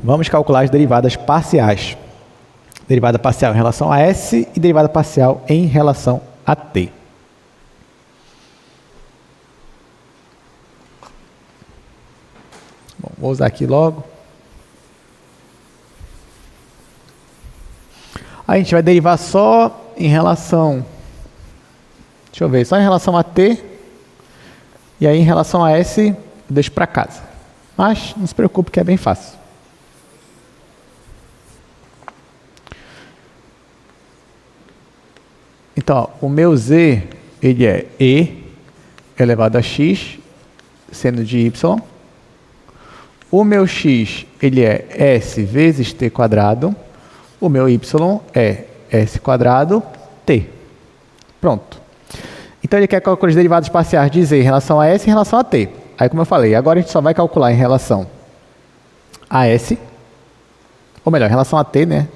Vamos calcular as derivadas parciais. Derivada parcial em relação a s e derivada parcial em relação a t. Bom, vou usar aqui logo. Aí a gente vai derivar só em relação... Deixa eu ver, só em relação a t. E aí em relação a s, eu deixo para casa. Mas não se preocupe que é bem fácil. Então, ó, o meu z, ele é e elevado a x, seno de y. O meu x, ele é s vezes t quadrado. O meu y é s quadrado t. Pronto. Então, ele quer calcular os derivados parciais de z em relação a s e em relação a t. Aí, como eu falei, agora a gente só vai calcular em relação a s, ou melhor, em relação a t, né?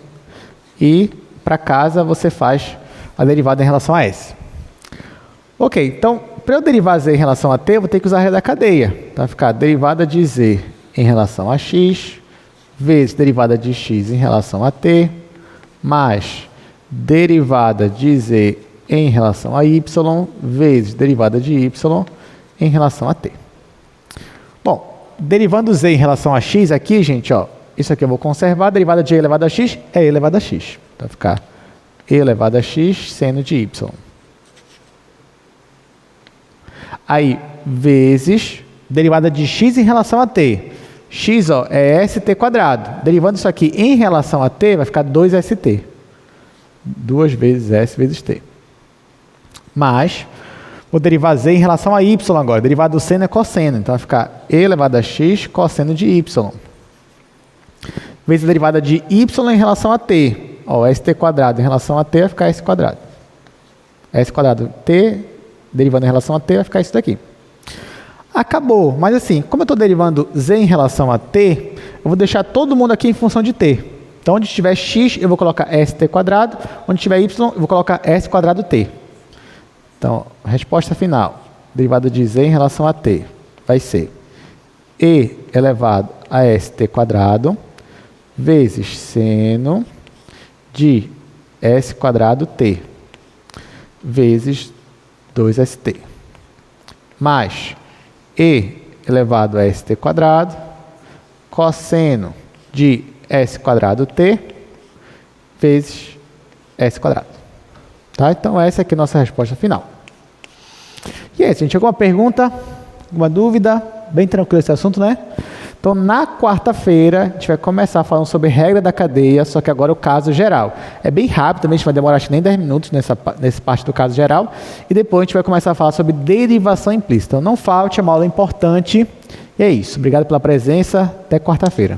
E, para casa, você faz a derivada em relação a s. Ok, então, para eu derivar z em relação a t, eu vou ter que usar a regra da cadeia. Então, vai ficar derivada de z em relação a x, vezes derivada de x em relação a t, mais derivada de z em relação a y, vezes derivada de y em relação a t. Bom, derivando z em relação a x aqui, gente, ó, isso aqui eu vou conservar, a derivada de e elevado a x é e elevado a x. Então, vai ficar e elevado a x seno de y. Aí, vezes derivada de x em relação a t. X, ó, é st quadrado. Derivando isso aqui em relação a t, vai ficar 2st. 2 vezes s vezes t. Mas, vou derivar z em relação a y agora. Derivado do seno é cosseno. Então, vai ficar e elevado a x cosseno de y. Vezes a derivada de y em relação a t. Ó, st quadrado em relação a t vai ficar s quadrado. S quadrado t, derivando em relação a t, vai ficar isso daqui. Acabou. Mas assim, como eu estou derivando z em relação a t, eu vou deixar todo mundo aqui em função de t. Então, onde tiver x, eu vou colocar st quadrado. Onde tiver y, eu vou colocar s quadrado t. Então, a resposta final, derivada de z em relação a t, vai ser e elevado a st quadrado vezes seno de s quadrado t vezes 2st, mais e elevado a st quadrado cosseno de s quadrado t vezes s quadrado. Tá? Então, essa aqui é a nossa resposta final. E é isso, gente. Alguma pergunta? Alguma dúvida? Bem tranquilo esse assunto, né? Então, na quarta-feira, a gente vai começar falando sobre regra da cadeia, só que agora o caso geral. É bem rápido também, a gente vai demorar acho que nem 10 minutos nessa parte do caso geral. E depois a gente vai começar a falar sobre derivação implícita. Então, não falte, é uma aula importante. E é isso. Obrigado pela presença. Até quarta-feira.